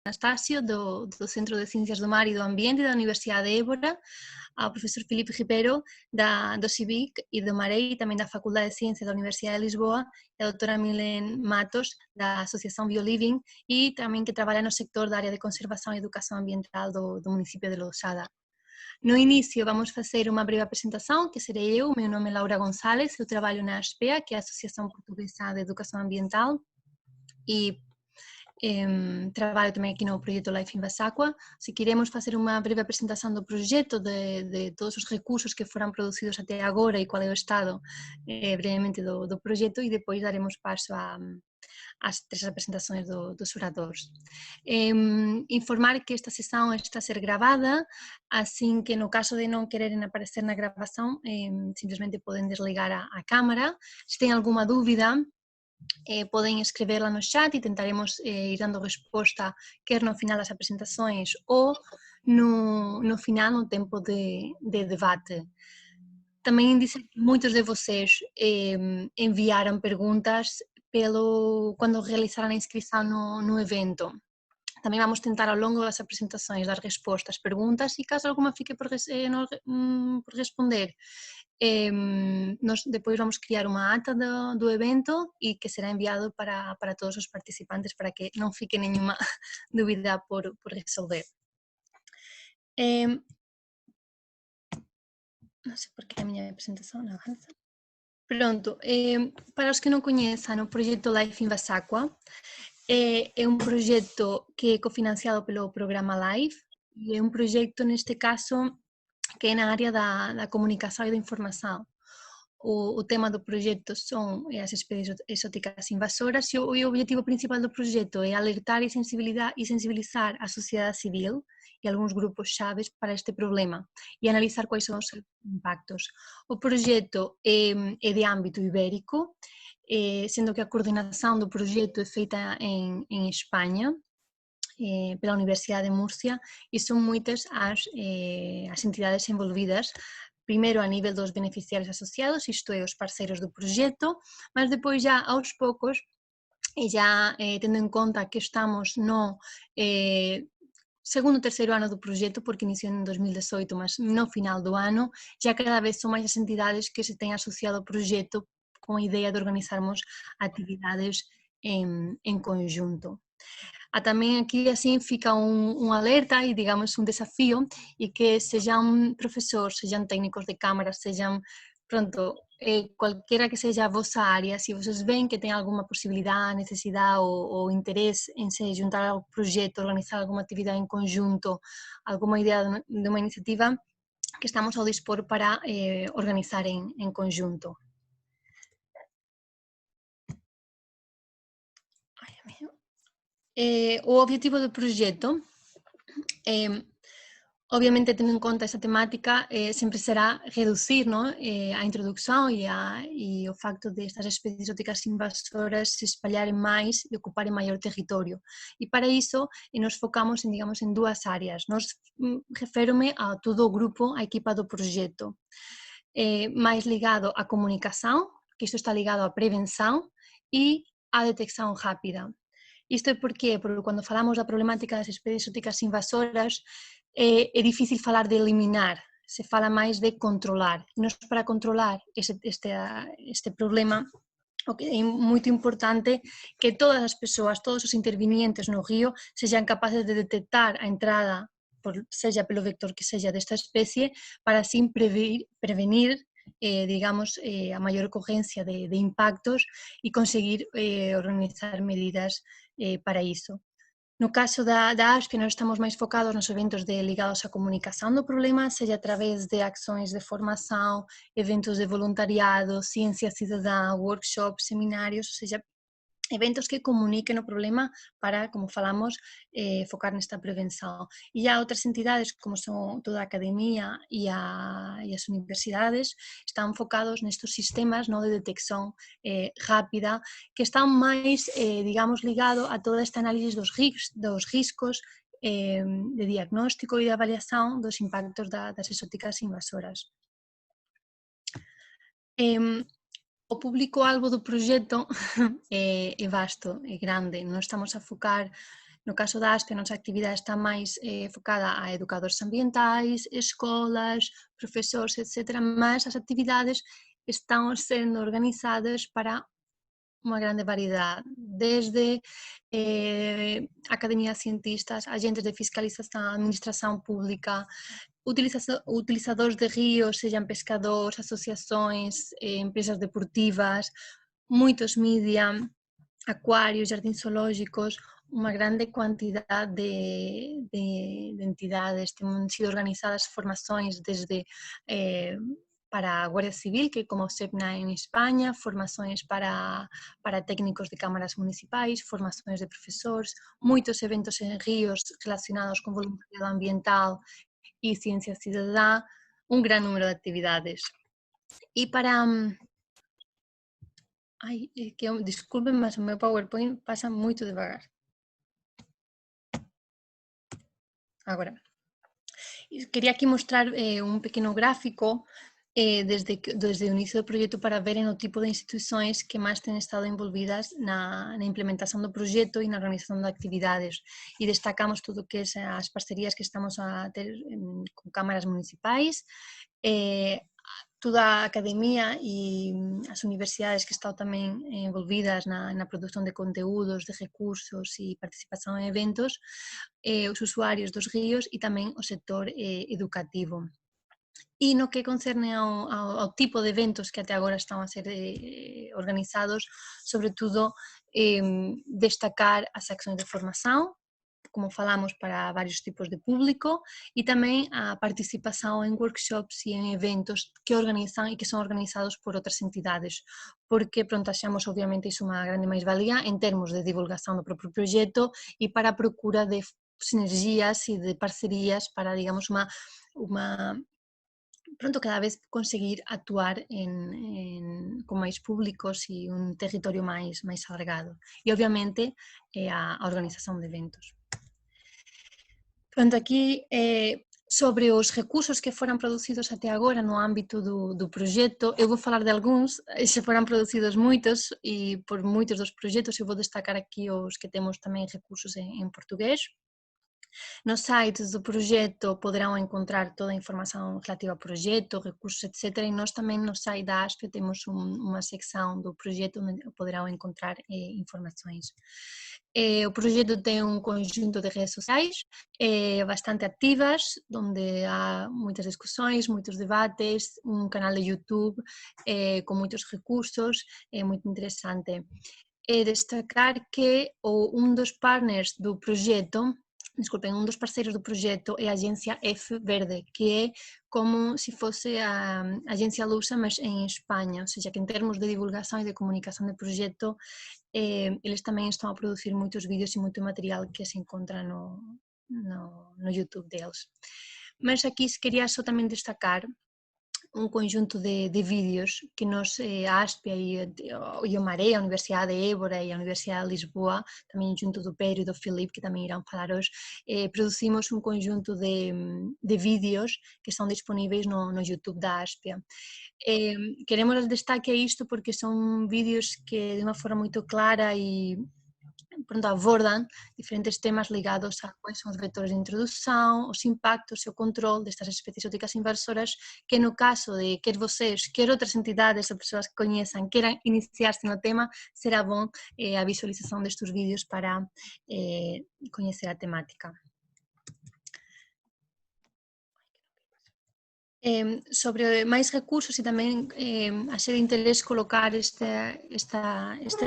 Anastácio, do Centro de Ciências do Mar e do Ambiente da Universidade de Évora, ao professor Filipe Ribeiro, do CIVIC e do Marei, e também da Faculdade de Ciências da Universidade de Lisboa, e a doutora Milen Matos, da Associação BioLiving, e também que trabalha no sector da área de conservação e educação ambiental do município de Lousada. No início vamos fazer uma breve apresentação, que serei eu. Meu nome é Laura Gonçalves, eu trabalho na ASPEA, que é a Associação Portuguesa de Educação Ambiental, e trabalho também aqui no projeto Life in Basacua. Se queremos fazer uma breve apresentação do projeto, de todos os recursos que foram produzidos até agora e qual é o estado brevemente do projeto, e depois daremos passo às 3 apresentações dos oradores. Informar que esta sessão está a ser gravada, assim que no caso de não quererem aparecer na gravação, simplesmente podem desligar a câmara. Se têm alguma dúvida, podem escreverla no chat e tentaremos ir dando resposta quer no final das apresentações ou no final, no tempo de debate. Também disse que muitos de vocês enviaram perguntas quando realizaram a inscrição no evento. Também vamos tentar ao longo das apresentações dar resposta às perguntas, e caso alguma fique por responder, nós depois vamos criar uma ata do evento e que será enviado para todos os participantes, para que não fique nenhuma dúvida por resolver. Não sei porque a minha apresentação não avança. Pronto, para os que não conheçam, o projeto Life in Basacua é um projeto que é cofinanciado pelo programa LIFE, e é um projeto, neste caso, que é na área da comunicação e da informação. O tema do projeto são as espécies exóticas invasoras, e o objetivo principal do projeto é alertar e sensibilizar a sociedade civil e alguns grupos chaves para este problema e analisar quais são os impactos. O projeto é de âmbito ibérico, sendo que a coordenação do projeto é feita em Espanha, pela Universidade de Múrcia, e são muitas as entidades envolvidas, primeiro a nível dos beneficiários associados, isto é, os parceiros do projeto, mas depois já aos poucos, e já tendo em conta que estamos no segundo, terceiro ano do projeto, porque iniciou em 2018, mas no final do ano, já cada vez são mais as entidades que se têm associado ao projeto com a ideia de organizarmos atividades em conjunto. Também aqui assim fica um alerta e, digamos, um desafio, e que sejam professores, sejam técnicos de câmara, sejam, pronto, qualquer que seja a vossa área, se vocês veem que tem alguma possibilidade, necessidade ou interesse em se juntar ao projeto, organizar alguma atividade em conjunto, alguma ideia de uma iniciativa, que estamos ao dispor para organizar em conjunto. O objetivo do projeto, obviamente, tendo em conta essa temática, sempre será reduzir, não, a introdução e o facto de estas espécies exóticas invasoras se espalharem mais e ocuparem maior território. E para isso nos focamos digamos, em 2 áreas. Refiro-me a todo o grupo, a equipa do projeto, mais ligado à comunicação, que isto está ligado à prevenção e à detecção rápida. Isto é porque quando falamos da problemática das espécies exóticas invasoras, é difícil falar de eliminar, se fala máis de controlar. E nós, para controlar este problema, é moito importante que todas as persoas, todos os intervinientes no río, sexan capaces de detectar a entrada, seja pelo vector que seja desta especie, para así prevenir digamos, a maior ocorrencia de impactos e conseguir organizar medidas para iso. No caso da ASPE, nós estamos máis focados nos eventos ligados á comunicación do problema, seja a través de accións de formación, eventos de voluntariado, ciencia cidadá, workshops, seminarios, ou seja, eventos que comuniquen o problema para, como falamos, focar nesta prevención. E há outras entidades, como son toda a academia e as universidades, están focados nestes sistemas, no, de detección rápida, que están máis, digamos, ligado a toda esta análise dos riscos de diagnóstico e de avaliación dos impactos das exóticas invasoras. O público-alvo do proxecto é vasto, é grande. Non estamos a focar No caso da ASPE, a nosa actividade está máis focada a educadores ambientais, escolas, profesores, etc., mas as actividades están sendo organizadas para unha grande variedade, desde academias cientistas, agentes de fiscalización, administración pública, utilizadores de ríos, sejam pescadores, asociações, empresas deportivas, moitos media, acuarios, jardins zoológicos, unha grande quantidade de entidades. Têm sido organizadas formações desde para a Guardia Civil, que é como o SEPNA en España, formações para técnicos de cámaras municipais, formações de profesores, moitos eventos en ríos relacionados con voluntariado ambiental e ciencia cidadá, un gran número de actividades. E para... Ai, que disculpen, mas o meu PowerPoint pasa moito devagar. Agora, quería aquí mostrar un pequeno gráfico desde o inicio do proxecto para verem o tipo de institucións que máis ten estado envolvidas na implementación do proxecto e na organización de actividades. E destacamos todo o que é as parcerías que estamos a ter con cámaras municipais, toda a academia e as universidades que están tamén envolvidas na produción de conteúdos, de recursos e participación en eventos, os usuarios dos ríos e tamén o sector educativo. E no que concerne ao tipo de eventos que até agora están a ser organizados, sobre todo destacar as accións de formación, como falamos, para varios tipos de público, e tamén a participación en workshops e en eventos que organizan e que son organizados por outras entidades, porque pronto achamos obviamente iso unha grande máis-valía en termos de divulgación do propio proxecto e para a procura de sinergias e de parcerías para, digamos, pronto cada vez conseguir actuar con máis públicos e un territorio máis alargado. E obviamente a organización de eventos. Pronto, aquí sobre os recursos que foran producidos até agora no ámbito do proxecto, eu vou falar de algúns, xa foran producidos moitos e por moitos dos proxectos eu vou destacar aquí os que temos tamén recursos en portugués. Nos sites do proxecto poderán encontrar toda a información relativa ao proxecto, recursos, etc. E nós tamén no site da ASPE temos unha sección do proxecto onde poderán encontrar informações. O proxecto ten un conjunto de redes sociais bastante activas, onde há moitas discusións, moitos debates, un canal de YouTube con moitos recursos, é moito interesante. Destacar que un dos partners do proxecto, un dos parceiros do proxecto é a Agencia F Verde, que é como se fose a Agencia Lusa, mas en España, ou seja, que en termos de divulgación e de comunicación do proxecto, eles tamén están a producir moitos vídeos e moito material que se encontra no YouTube deles. Mas aquí quería só tamén destacar un conjunto de vídeos que nos, a ASPE e o Marea, a Universidade de Évora e a Universidade de Lisboa, tamén junto do Pedro e do Filipe, que tamén irán falar hoxe, producimos un conjunto de vídeos que están disponíveis no YouTube da ASPE. Queremos destaque a isto porque son vídeos que de unha forma moito clara e pronto, abordan diferentes temas ligados a quais son os vectores de introdução, os impactos e o control destas especies exóticas invasoras, que no caso de quer vocês, quer outras entidades ou persoas que coñezan, queran iniciarse no tema, será bom a visualización destes vídeos para coñecer a temática. Sobre máis recursos e tamén achei de interés colocar este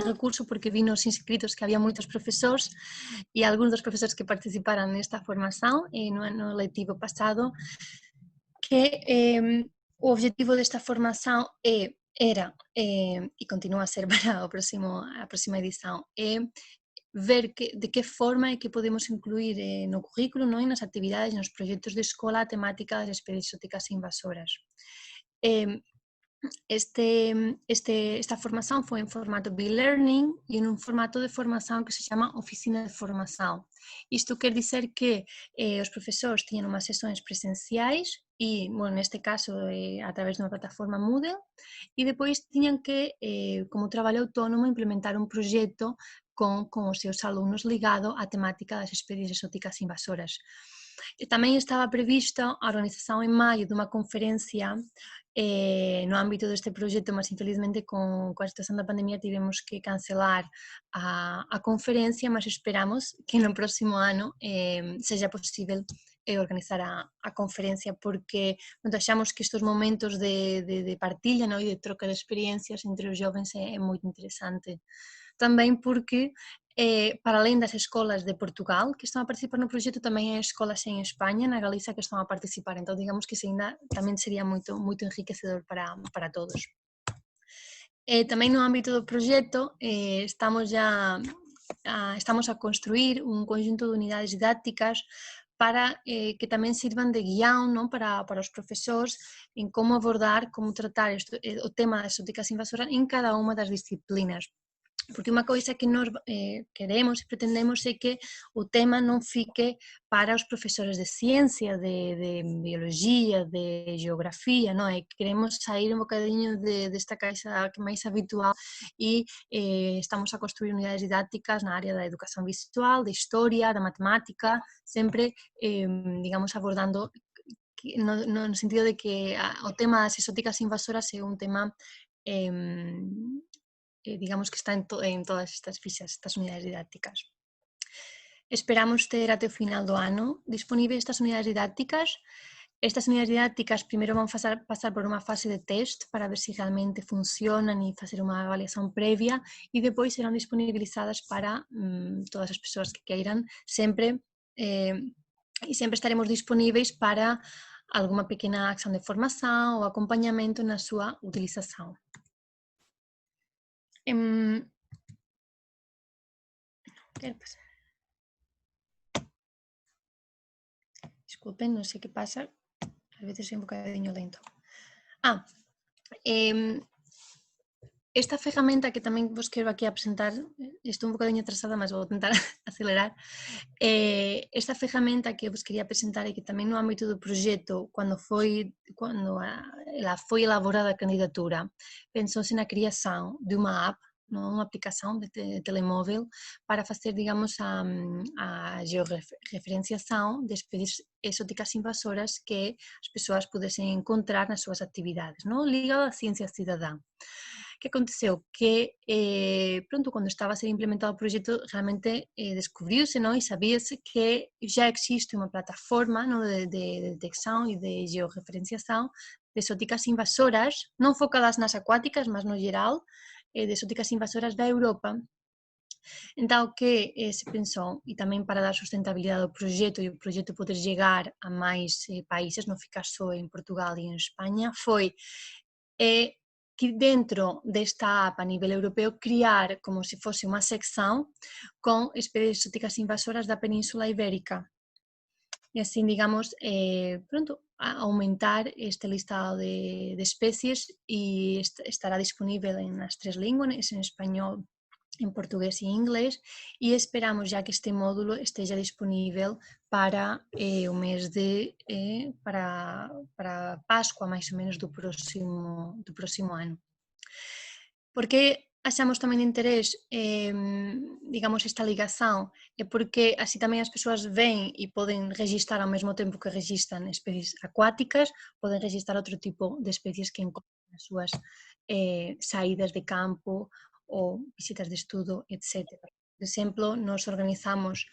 recurso porque vi nos inscritos que había moitos profesores e algúns dos profesores que participaran nesta formación no ano lectivo pasado, que o obxectivo desta formación era e continúa a ser para a próxima edición, ver de que forma é que podemos incluir no currículo, e nas actividades, nos proxectos de escola a temática das especies exóticas invasoras. Esta formación foi en formato e-learning e en un formato de formación que se chama oficina de formación. Isto quer dizer que os profesores tiñan unhas sesións presenciais e, neste caso, a través dunha plataforma Moodle, e depois tiñan que, como traballo autónomo, implementar un proxecto con os seus alunos ligado á temática das especies exóticas invasoras. E tamén estaba prevista a organización en maio dunha conferencia no ámbito deste proxecto, mas infelizmente con a situación da pandemia tivemos que cancelar a conferencia, mas esperamos que no próximo ano sexa posible organizar a conferencia, porque achamos que estes momentos de partilla, e de troca de experiencias entre os jovens é moito interesante. Tamén porque, para além das escolas de Portugal que están a participar no proxecto, tamén hai escolas en España, na Galiza, que están a participar, entón digamos que ainda tamén sería moito enriquecedor para todos. Tamén no ámbito do proxecto estamos a construir un conxunto de unidades didácticas para que tamén sirvan de guión, non, para os profesores en como abordar, como tratar o tema das exóticas invasoras en cada unha das disciplinas. Porque unha coisa que nós queremos e pretendemos é que o tema non fique para os profesores de ciencia, de bioloxía, de geografía, non? E queremos sair un bocadiño desta caixa que máis habitual e estamos a construir unidades didácticas na área da educación visual, de historia, da matemática, sempre, digamos, abordando no sentido de que o tema das exóticas invasoras é un tema digamos que está en todas estas fichas, estas unidades didácticas. Esperamos ter até o final do ano disponíveis estas unidades didácticas. Estas unidades didácticas primeiro van pasar por unha fase de test para ver se realmente funcionan e facer unha avaliación previa e depois serán disponibilizadas para todas as persoas que queiran sempre e sempre estaremos disponíveis para alguma pequena acción de formación ou acompañamento na súa utilización. Disculpen, non sei que pasa, a veces é un bocadiño lento. Esta ferramenta que tamén vos quero aquí a presentar, estou un bocadiño atrasada, mas vou tentar acelerar. Esta ferramenta que vos quería presentar e que tamén no ámbito do proxecto, cando ela foi elaborada a candidatura, pensouse na creación de unha app, unha aplicación de telemóvel para facer, digamos, a georreferenciación de especies exóticas invasoras que as persoas pudesen encontrar nas súas actividades, ligado á ciencia cidadá. Que aconteceu? Que, pronto, cando estaba a ser implementado o proxecto, realmente descubriuse e sabíase que já existe unha plataforma de detección e de georreferenciación de exóticas invasoras, non focadas nas acuáticas, mas no geral, de exóticas invasoras da Europa. Entón, o que se pensou, e tamén para dar sustentabilidade ao proxecto e o proxecto poder chegar a máis países, non ficar só en Portugal e en España, foi que dentro desta app a nivel europeo criar como se fose unha sección con especies exóticas invasoras da Península Ibérica. E así, digamos, pronto, aumentar este listado de especies e estará disponível nas 3 linguas, en español, en portugués e inglés, e esperamos ya que este módulo esteja disponível para o mes para Pascua, máis ou menos, do próximo ano. Por que achamos tamén de interés, digamos, esta ligación? É porque así tamén as persoas ven e poden registrar ao mesmo tempo que registran especies acuáticas, poden registrar outro tipo de especies que encontran nas súas saídas de campo ou visitas de estudo, etc. Por exemplo, nos organizamos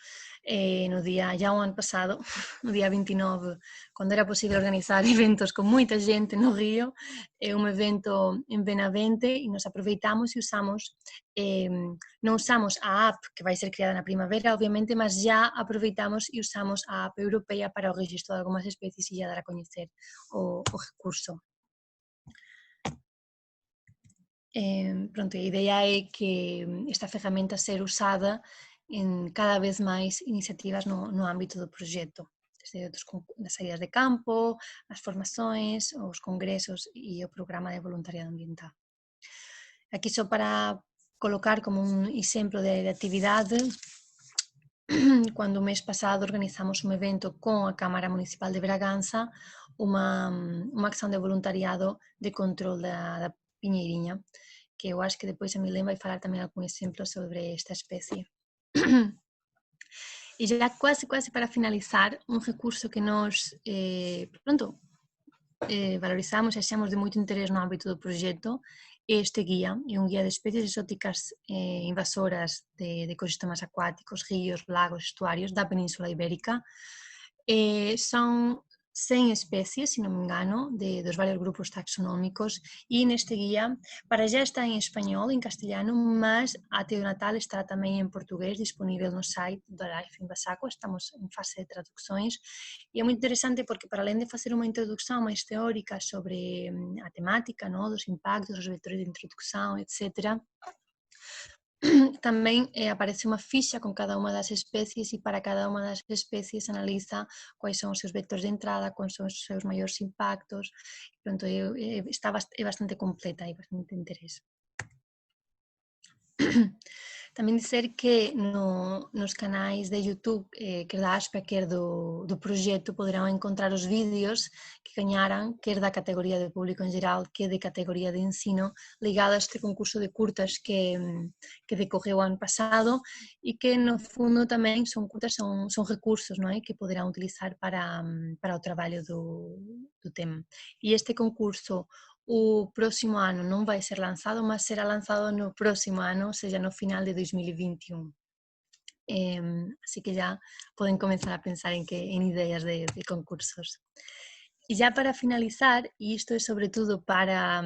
no día, ya o ano pasado, no día 29, cando era posible organizar eventos con moita xente no río, un evento en Benavente e nos aproveitamos e usamos, non usamos a app que vai ser creada na primavera, obviamente, mas ya aproveitamos e usamos a app europea para o registro de algunhas especies e ya dar a coñecer o recurso. Pronto, a idea é que esta ferramenta ser usada en cada vez máis iniciativas no ámbito do proxecto, desde das saídas de campo, as formações, os congresos e o programa de voluntariado ambiental. Aquí só para colocar como un exemplo de actividade, cando o mes pasado organizamos un evento con a Cámara Municipal de Braganza, unha acción de voluntariado de control da piñeiriña. que eu acho que depois a Milene vai falar também algum exemplo sobre esta espécie. E já quase para finalizar, um recurso que nós, valorizamos e achamos de muito interesse no âmbito do projeto é este guia, é um guia de espécies exóticas invasoras de ecossistemas aquáticos, rios, lagos, estuários da Península Ibérica. São 100 espécies, se não me engano, dos vários grupos taxonómicos, e neste guia, para já está em espanhol, em castelhano, mas até o Natal estará também em português, disponível no site da Life in Basaco. Estamos em fase de traduções, e é muito interessante porque, para além de fazer uma introdução mais teórica sobre a temática, não, dos impactos, os vetores de introdução, etc., também aparece uma ficha com cada uma das espécies e para cada uma das espécies analisa quais são os seus vetores de entrada, quais são os seus maiores impactos. Pronto, é bastante completa e bastante interesse. Também dizer que nos canais de YouTube, quer da ASPA, quer do projeto, poderão encontrar os vídeos que ganharam, quer da categoria de público em geral, quer de categoria de ensino, ligado a este concurso de curtas que decorreu ano passado e que, no fundo, também são curtas, são recursos, não é? Que poderão utilizar para o trabalho do tema. E este concurso, o próximo ano não vai ser lançado, mas será lançado no próximo ano, ou seja, no final de 2021. Así que já podem começar a pensar em ideias de concursos. E já para finalizar, e isto é sobretudo para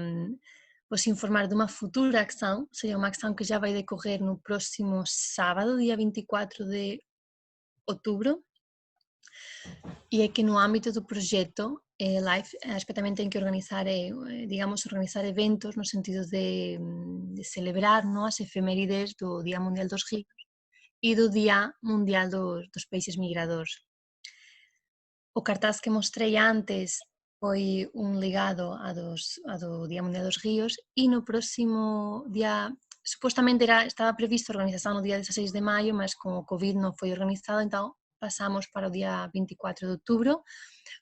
vos informar de uma futura ação, ou seja, uma ação que já vai decorrer no próximo sábado, dia 24 de outubro, e é que no âmbito do projeto Life, acho que também tem que organizar, organizar eventos no sentido de celebrar, não, as efemérides do Dia Mundial dos Rios e do Dia Mundial dos Peixes Migradores. O cartaz que mostrei antes foi um ligado do Dia Mundial dos Rios e no próximo dia, supostamente estava previsto a organização no dia 16 de maio, mas com o Covid não foi organizado, então passamos para o dia 24 de outubro,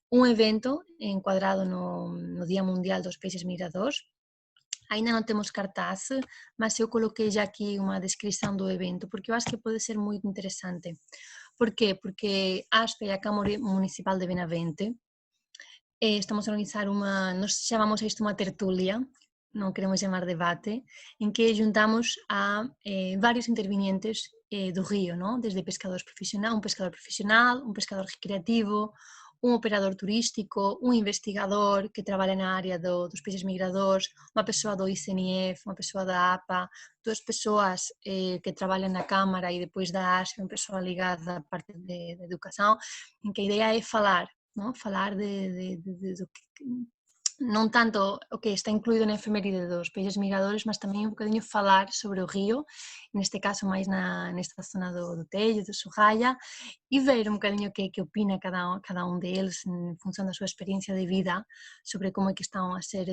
um evento enquadrado no Dia Mundial dos Peixes Migradores. Ainda não temos cartaz, mas eu coloquei já aqui uma descrição do evento, porque eu acho que pode ser muito interessante. Por quê? Porque a ASPE e a Câmara Municipal de Benavente estamos a organizar nós chamamos isto uma tertúlia, não queremos chamar debate, em que juntamos a vários intervenientes do rio, não? Desde pescadores profissionais, um pescador profissional, um pescador recreativo, um operador turístico, um investigador que trabalha na área dos peixes migradores, uma pessoa do ICNF, uma pessoa da APA, duas pessoas que trabalham na Câmara e depois da ASPE, uma pessoa ligada à parte de educação, em que a ideia é falar, não? Falar do que, não tanto o que está incluído na efeméride dos peixes migradores, mas também um bocadinho falar sobre o rio, neste caso mais nesta zona do Tejo, do Sorraya, e ver um bocadinho o que opina cada um deles em função da sua experiência de vida sobre como é que estão a ser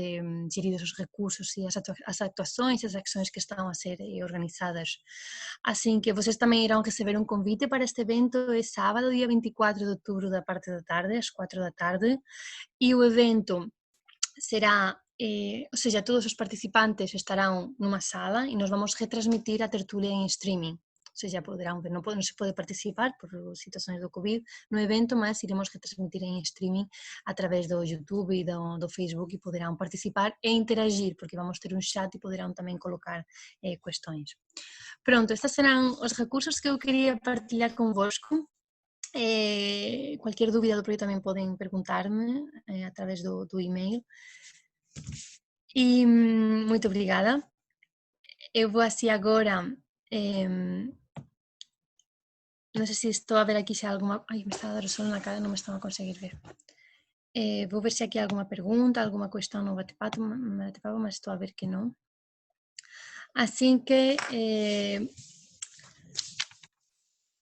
geridos os recursos e as atuações e as ações que estão a ser organizadas. Assim que vocês também irão receber um convite para este evento, é sábado, dia 24 de outubro, da parte da tarde, às 4 da tarde, e o evento será, ou seja, todos os participantes estarão numa sala e nós vamos retransmitir a tertúlia em streaming. Ou seja, poderão ver, não se pode participar por situações do Covid no evento, mas iremos retransmitir em streaming através do YouTube e do Facebook e poderão participar e interagir, porque vamos ter um chat e poderão também colocar questões. Pronto, estes serão os recursos que eu queria partilhar convosco. Qualquer dúvida do projeto também podem perguntar-me através do e-mail. E muito obrigada. Eu vou assim agora. Não sei se estou a ver aqui se há alguma. Ai, me está a dar o sol na cara, não me estão a conseguir ver. Vou ver se aqui há alguma pergunta, alguma questão no bate-papo, mas estou a ver que não. Assim que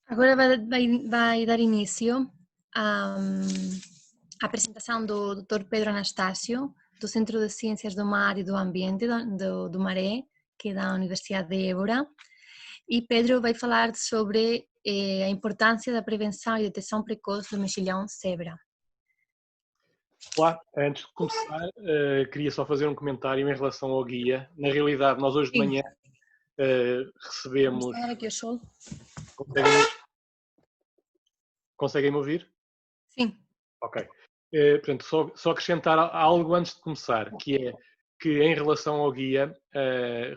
agora vai dar início à apresentação do Dr. Pedro Anastácio, do Centro de Ciências do Mar e do Ambiente do Maré, que é da Universidade de Évora. E Pedro vai falar sobre a importância da prevenção e detecção precoce do mexilhão zebra. Olá, antes de começar, queria só fazer um comentário em relação ao guia. Na realidade, nós hoje de manhã recebemos... Aqui o sol. Conseguem-me ouvir? Sim. Ok. Portanto, só acrescentar algo antes de começar, que é que em relação ao guia,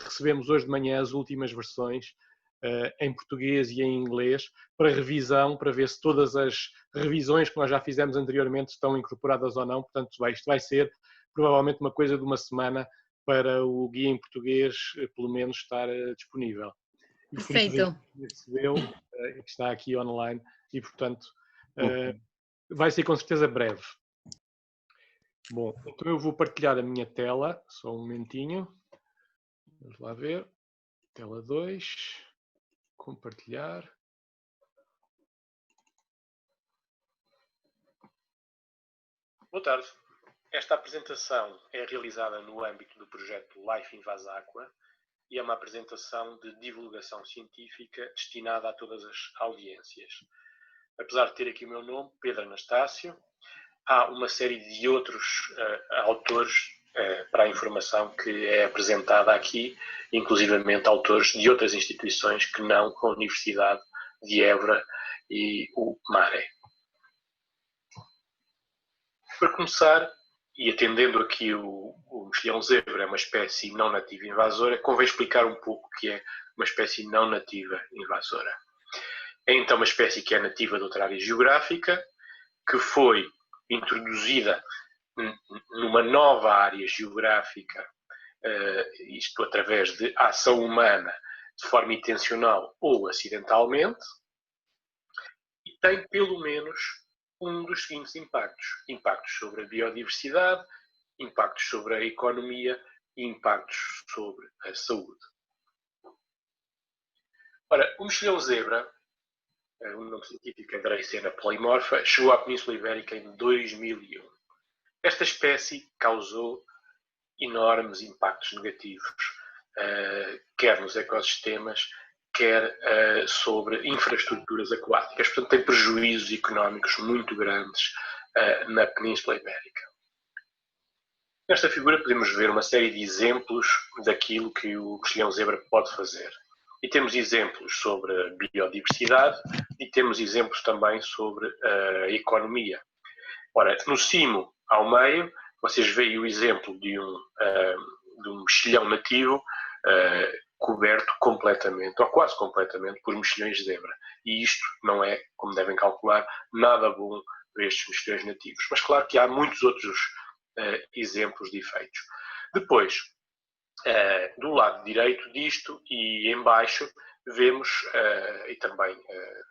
recebemos hoje de manhã as últimas versões em português e em inglês para revisão, para ver se todas as revisões que nós já fizemos anteriormente estão incorporadas ou não. Portanto, isto vai ser provavelmente uma coisa de uma semana para o guia em português, pelo menos, estar disponível. E por isso Perfeito. recebeu, que está aqui online, e portanto vai ser com certeza breve. Bom, então eu vou partilhar a minha tela, só um momentinho. Vamos lá ver. Tela 2. Compartilhar. Boa tarde. Esta apresentação é realizada no âmbito do projeto Life in Vasacqua e é uma apresentação de divulgação científica destinada a todas as audiências. Apesar de ter aqui o meu nome, Pedro Anastácio, há uma série de outros autores para a informação que é apresentada aqui, inclusivamente autores de outras instituições que não a Universidade de Évora e o MARE. Para começar, e atendendo aqui o mexilhão zebra é uma espécie não nativa invasora, convém explicar um pouco o que é uma espécie não nativa invasora. É então uma espécie que é nativa de outra área geográfica, que foi introduzida numa nova área geográfica, isto através de ação humana, de forma intencional ou acidentalmente, e tem pelo menos um dos seguintes impactos. Impactos sobre a biodiversidade, impactos sobre a economia e impactos sobre a saúde. Ora, o mexilhão zebra, o nome científico é Dracena polymorpha, chegou à Península Ibérica em 2001. Esta espécie causou enormes impactos negativos, quer nos ecossistemas, quer sobre infraestruturas aquáticas. Portanto, tem prejuízos económicos muito grandes na Península Ibérica. Nesta figura podemos ver uma série de exemplos daquilo que o mexilhão zebra pode fazer. E temos exemplos sobre a biodiversidade e temos exemplos também sobre a economia. Ora, no cimo, ao meio, vocês veem o exemplo de um mexilhão nativo coberto completamente, ou quase completamente, por mexilhões de zebra. E isto não é, como devem calcular, nada bom para estes mexilhões nativos. Mas claro que há muitos outros exemplos de efeitos. Depois, do lado direito disto e em baixo, vemos, e também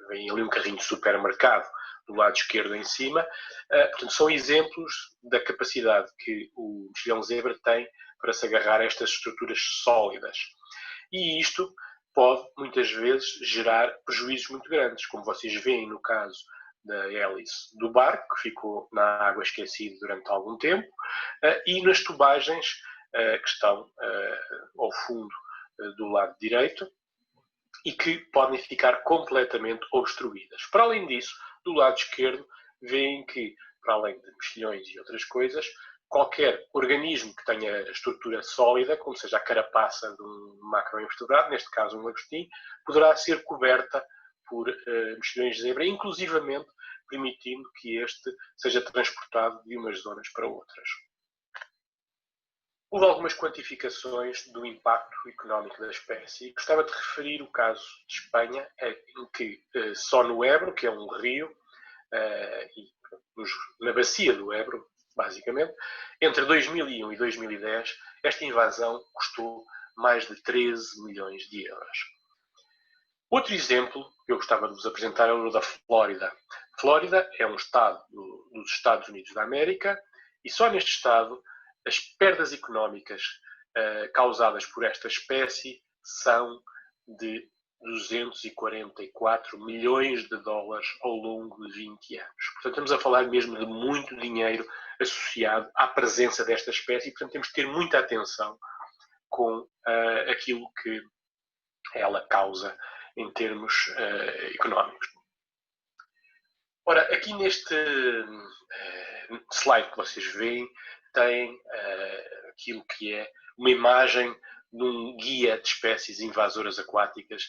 vem ali um carrinho de supermercado do lado esquerdo em cima, portanto são exemplos da capacidade que o mexilhão zebra tem para se agarrar a estas estruturas sólidas. E isto pode, muitas vezes, gerar prejuízos muito grandes, como vocês veem no caso da hélice do barco, que ficou na água esquecido durante algum tempo, e nas tubagens que estão ao fundo do lado direito e que podem ficar completamente obstruídas. Para além disso, do lado esquerdo, veem que, para além de mexilhões e outras coisas, qualquer organismo que tenha estrutura sólida, como seja a carapaça de um macroinvertebrado, neste caso um lagostim, poderá ser coberta por mexilhões de zebra, inclusivamente permitindo que este seja transportado de umas zonas para outras. Houve algumas quantificações do impacto económico da espécie e gostava de referir o caso de Espanha, em que só no Ebro, que é um rio, na bacia do Ebro, basicamente, entre 2001 e 2010, esta invasão custou mais de 13 milhões de euros. Outro exemplo que eu gostava de vos apresentar é o da Flórida. Flórida é um estado dos Estados Unidos da América e só neste estado as perdas económicas causadas por esta espécie são de 244 milhões de dólares ao longo de 20 anos. Portanto, estamos a falar mesmo de muito dinheiro associado à presença desta espécie e, portanto, temos que ter muita atenção com aquilo que ela causa em termos económicos. Ora, aqui neste slide que vocês veem, tem aquilo que é uma imagem de um guia de espécies invasoras aquáticas,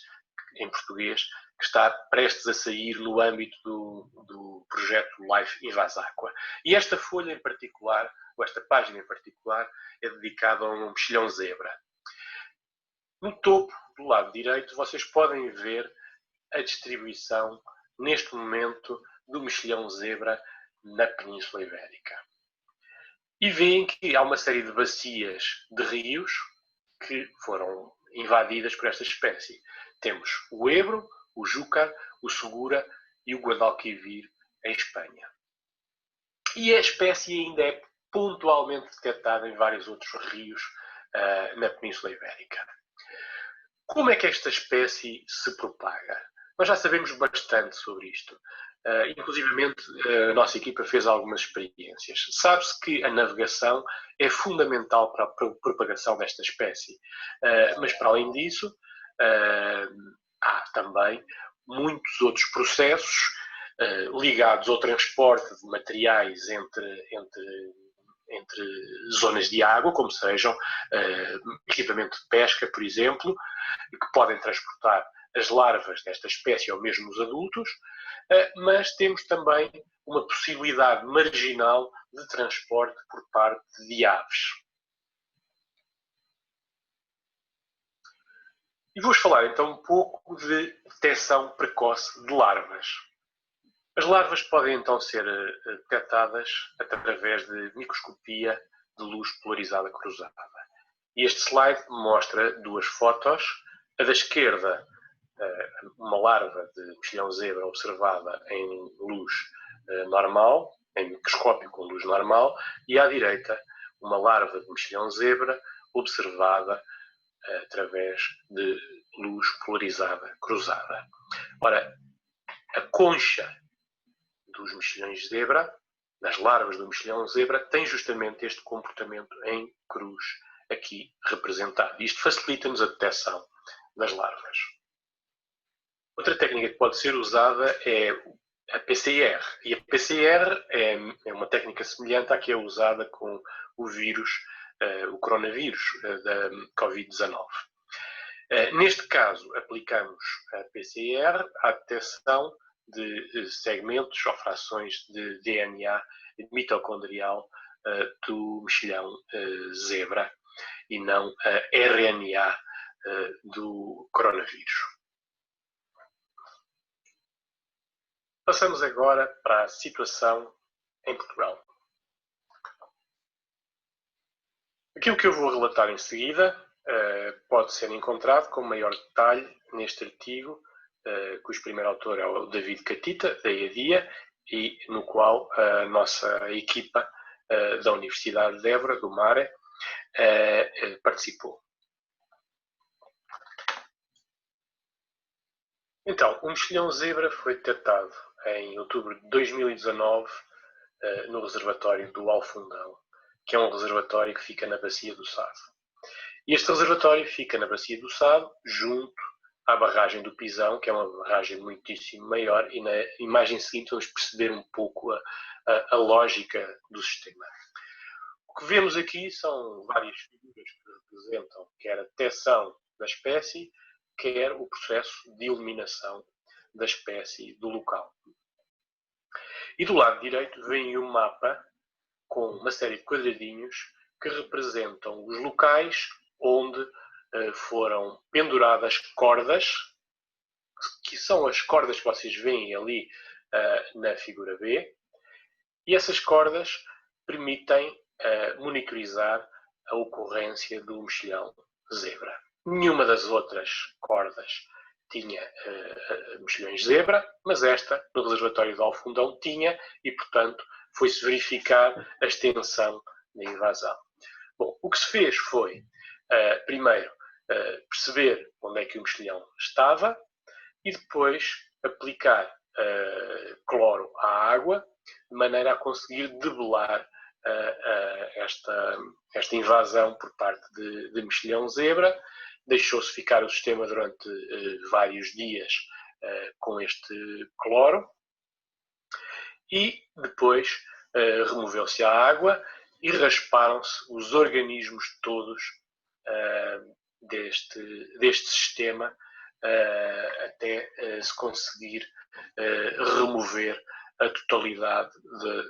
em português, que está prestes a sair no âmbito do projeto Life Invasaqua. E esta folha em particular, ou esta página em particular, é dedicada a um mexilhão zebra. No topo, do lado direito, vocês podem ver a distribuição, neste momento, do mexilhão zebra na Península Ibérica. E veem que há uma série de bacias de rios que foram invadidas por esta espécie. Temos o Ebro, o Júcar, o Segura e o Guadalquivir em Espanha. E a espécie ainda é pontualmente detectada em vários outros rios na Península Ibérica. Como é que esta espécie se propaga? Nós já sabemos bastante sobre isto. Inclusivamente, a nossa equipa fez algumas experiências. Sabe-se que a navegação é fundamental para a propagação desta espécie. Mas, para além disso, há também muitos outros processos ligados ao transporte de materiais entre zonas de água, como sejam equipamento de pesca, por exemplo, que podem transportar as larvas desta espécie ou mesmo os adultos, mas temos também uma possibilidade marginal de transporte por parte de aves. E vou-vos falar então um pouco de detecção precoce de larvas. As larvas podem então ser detectadas através de microscopia de luz polarizada cruzada. E este slide mostra duas fotos. A da esquerda, uma larva de mexilhão zebra observada em luz normal, em microscópio com luz normal, e à direita, uma larva de mexilhão zebra observada através de luz polarizada cruzada. Ora, a concha dos mexilhões zebra, das larvas do mexilhão zebra, tem justamente este comportamento em cruz aqui representado. Isto facilita-nos a detecção das larvas. Outra técnica que pode ser usada é a PCR. E a PCR é uma técnica semelhante à que é usada com o vírus, o coronavírus da Covid-19. Neste caso, aplicamos a PCR à detecção de segmentos ou frações de DNA mitocondrial do mexilhão zebra e não a RNA do coronavírus. Passamos agora para a situação em Portugal. Aquilo que eu vou relatar em seguida pode ser encontrado com maior detalhe neste artigo, cujo primeiro autor é o David Catita, da EADIA, e no qual a nossa equipa da Universidade de Évora, do MARE, participou. Então, o mexilhão zebra foi detectado em outubro de 2019 no reservatório do Alfundão, que é um reservatório que fica na Bacia do Sado. E este reservatório fica na Bacia do Sado, junto à barragem do Pisão, que é uma barragem muitíssimo maior, e na imagem seguinte vamos perceber um pouco a lógica do sistema. O que vemos aqui são várias figuras que representam quer a detecção da espécie, quer o processo de eliminação da espécie do local. E do lado direito vem um mapa com uma série de quadradinhos que representam os locais onde foram penduradas cordas, que são as cordas que vocês veem ali na figura B, e essas cordas permitem monitorizar a ocorrência do mexilhão zebra. Nenhuma das outras cordas tinha mexilhões zebra, mas esta, no reservatório de Alfundão, tinha, e, portanto, foi-se verificar a extensão da invasão. Bom, o que se fez foi, primeiro, perceber onde é que o mexilhão estava e depois aplicar cloro à água, de maneira a conseguir debelar esta invasão por parte de mexilhão zebra. Deixou-se ficar o sistema durante vários dias com este cloro. e depois removeu-se a água e rasparam-se os organismos todos deste sistema até se conseguir remover a totalidade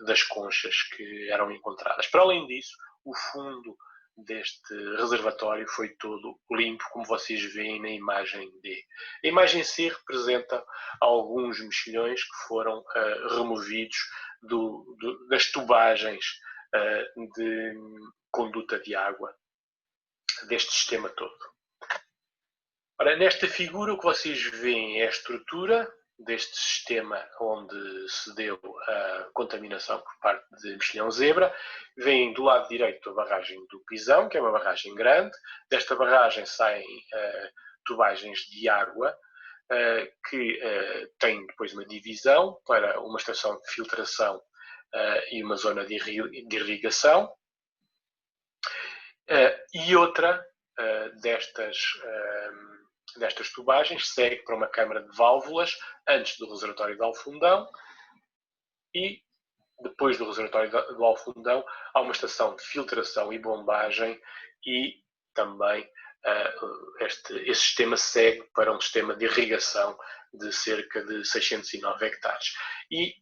das conchas que eram encontradas. Para além disso, o fundo deste reservatório foi todo limpo, como vocês veem na imagem D. A imagem C representa alguns mexilhões que foram removidos das tubagens de conduta de água deste sistema todo. Ora, nesta figura o que vocês veem é a estrutura deste sistema onde se deu a contaminação por parte de mexilhão zebra. Vem do lado direito a barragem do Pisão, que é uma barragem grande. Desta barragem saem tubagens de água que tem depois uma divisão para uma estação de filtração e uma zona de irrigação. E outra destas tubagens segue para uma câmara de válvulas antes do reservatório de Alfundão e depois do reservatório do Alfundão há uma estação de filtração e bombagem e também esse sistema segue para um sistema de irrigação de cerca de 609 hectares. E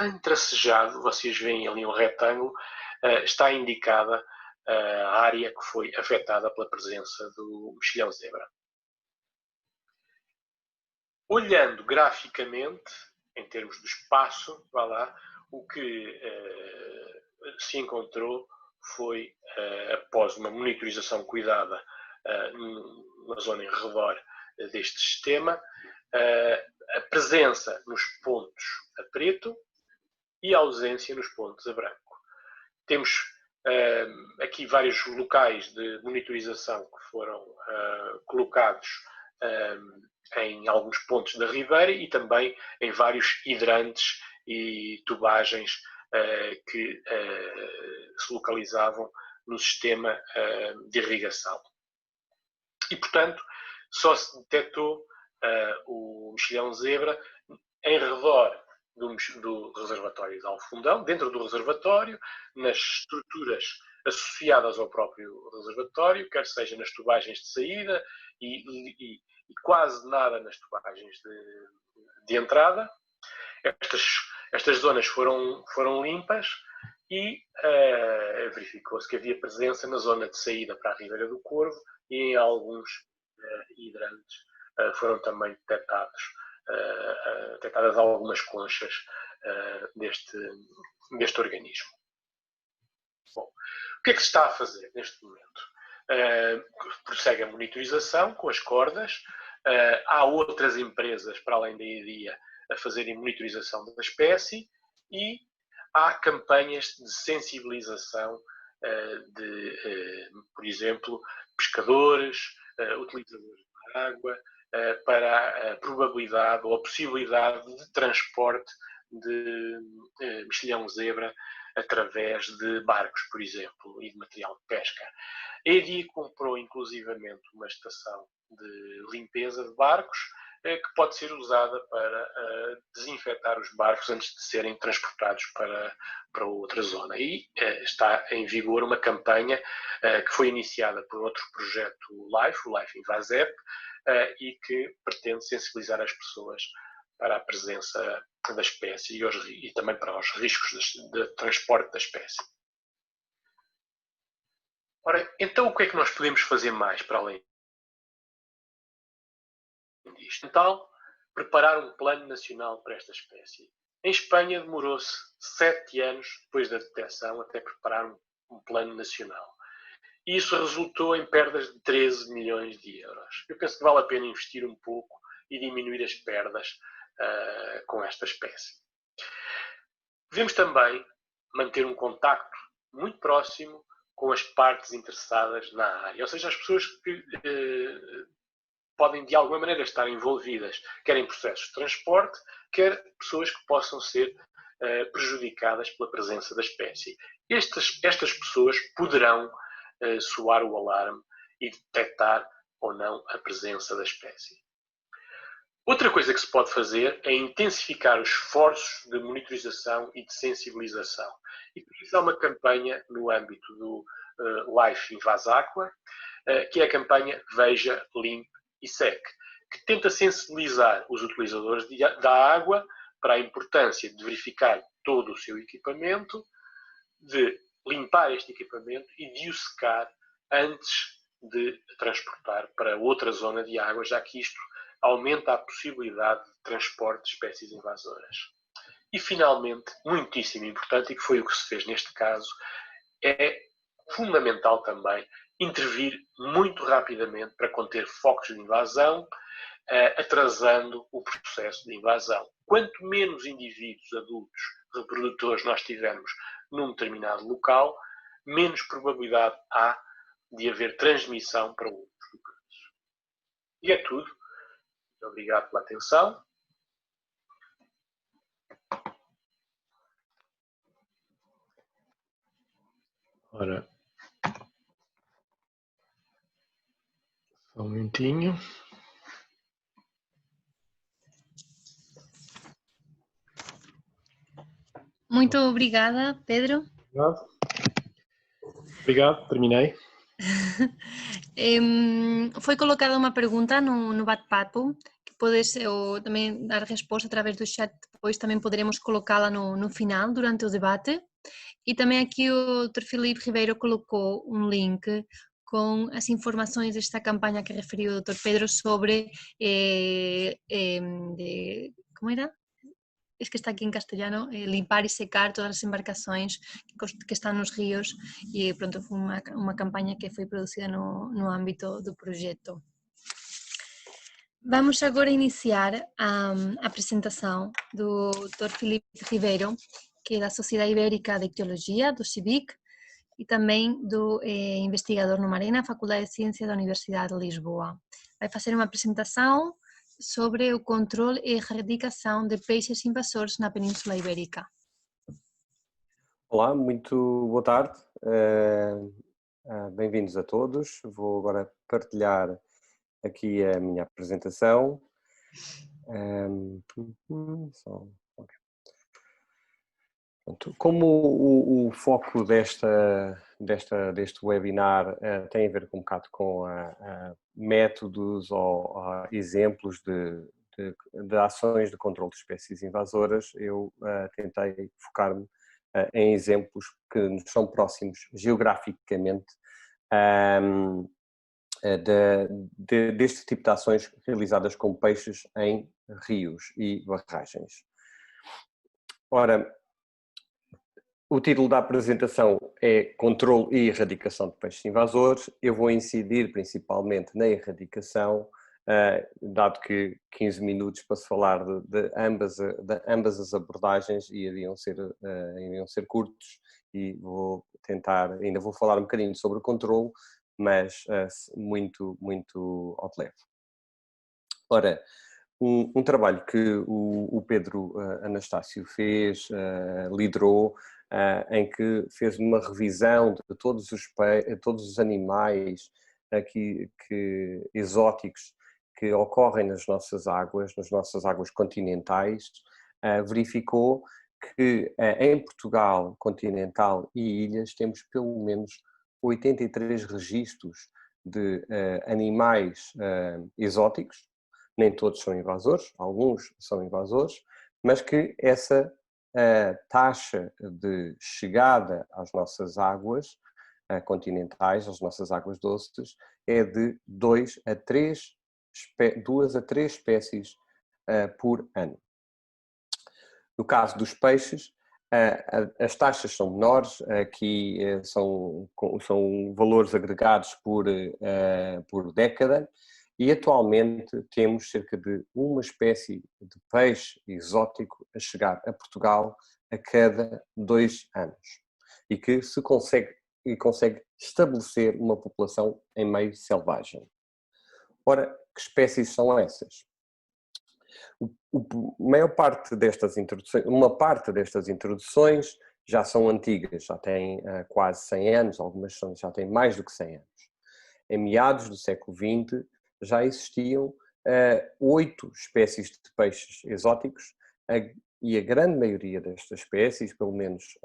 entressejado, vocês veem ali um retângulo, está indicada a área que foi afetada pela presença do mexilhão zebra. Olhando graficamente, em termos de espaço, vá lá, o que se encontrou foi, após uma monitorização cuidada na zona em redor deste sistema, a presença nos pontos a preto e a ausência nos pontos a branco. Temos aqui vários locais de monitorização que foram colocados em alguns pontos da ribeira e também em vários hidrantes e tubagens que se localizavam no sistema de irrigação. E, portanto, só se detectou o mexilhão zebra em redor do reservatório de Alfundão, dentro do reservatório, nas estruturas associadas ao próprio reservatório, quer seja nas tubagens de saída e quase nada nas tubagens de entrada. Estas zonas foram limpas e verificou-se que havia presença na zona de saída para a Ribeira do Corvo e em alguns hidrantes foram também detectadas algumas conchas deste organismo. Bom, o que é que se está a fazer neste momento? Prossegue a monitorização com as cordas. Há outras empresas, para além da EDIA, a fazerem monitorização da espécie e há campanhas de sensibilização por exemplo, pescadores, utilizadores de água, para a probabilidade ou a possibilidade de transporte de mexilhão zebra através de barcos, por exemplo, e de material de pesca. A EDI comprou inclusivamente uma estação de limpeza de barcos que pode ser usada para desinfetar os barcos antes de serem transportados para outra zona. E está em vigor uma campanha que foi iniciada por outro projeto LIFE, o LIFE Invasep, e que pretende sensibilizar as pessoas para a presença da espécie e também para os riscos de transporte da espécie. Ora, então o que é que nós podemos fazer mais para além disto? Então, preparar um plano nacional para esta espécie. Em Espanha demorou-se 7 anos depois da detecção até preparar um plano nacional. E isso resultou em perdas de 13 milhões de euros. Eu penso que vale a pena investir um pouco e diminuir as perdas com esta espécie. Devemos também manter um contacto muito próximo com as partes interessadas na área, ou seja, as pessoas que podem de alguma maneira estar envolvidas, quer em processos de transporte, quer pessoas que possam ser prejudicadas pela presença da espécie. Estas pessoas poderão soar o alarme e detectar ou não a presença da espécie. Outra coisa que se pode fazer é intensificar os esforços de monitorização e de sensibilização. E por isso há uma campanha no âmbito do Life Invasaqua, que é a campanha Veja, Limpe e Seque, que tenta sensibilizar os utilizadores da água para a importância de verificar todo o seu equipamento, de limpar este equipamento e de o secar antes de transportar para outra zona de água, já que isto aumenta a possibilidade de transporte de espécies invasoras. E, finalmente, muitíssimo importante, e que foi o que se fez neste caso, é fundamental também intervir muito rapidamente para conter focos de invasão, atrasando o processo de invasão. Quanto menos indivíduos adultos reprodutores nós tivermos num determinado local, menos probabilidade há de haver transmissão para outros locais. E é tudo. Muito obrigado pela atenção. Ora, só um minutinho. Muito obrigada, Pedro. Obrigado, terminei. Foi colocada uma pergunta no bate-papo, que podes ou também dar resposta através do chat, depois também poderemos colocá-la no final, durante o debate. E também aqui o Dr. Filipe Ribeiro colocou um link com as informações desta campanha que referiu o Dr. Pedro sobre, como era? Es que está aquí en castellano, limpar y secar todas as embarcações que están nos ríos, e pronto, foi uma campanha que foi produzida no âmbito do projeto. Vamos agora iniciar a apresentação do Dr. Filipe Ribeiro, que é da Sociedade Ibérica de Ictiologia, do CIBIC, e também do investigador no Marena, Faculdade de Ciências da Universidade de Lisboa. Vai fazer uma apresentação sobre o controle e erradicação de peixes invasores na Península Ibérica. Olá, muito boa tarde, bem-vindos a todos. Vou agora partilhar aqui a minha apresentação. Como o foco deste webinar tem a ver um bocado com métodos ou exemplos de ações de controle de espécies invasoras, eu tentei focar-me em exemplos que nos são próximos geograficamente deste tipo de ações realizadas com peixes em rios e barragens. Ora, o título da apresentação é Controle e Erradicação de Peixes Invasores. Eu vou incidir principalmente na erradicação, dado que 15 minutos para se falar de ambas as abordagens iriam ser curtos, e ainda vou falar um bocadinho sobre o controle, mas muito ao de leve. Ora, um trabalho que o Pedro Anastácio fez, liderou, em que fez uma revisão de todos os animais exóticos que ocorrem nas nossas águas continentais, verificou que em Portugal continental e ilhas temos pelo menos 83 registros de animais exóticos. Nem todos são invasores, alguns são invasores, mas que essa taxa de chegada às nossas águas continentais, às nossas águas doces, é de 2 a 3 espécies por ano. No caso dos peixes, as taxas são menores, aqui são valores agregados por década, e atualmente temos cerca de uma espécie de peixe exótico a chegar a Portugal a cada 2 anos, e que se consegue estabelecer uma população em meio selvagem. Ora, que espécies são essas? Uma parte destas introduções já são antigas, já têm quase 100 anos, algumas já têm mais do que 100 anos. Em meados do século XX já existiam 8 espécies de peixes exóticos e a grande maioria destas espécies, pelo menos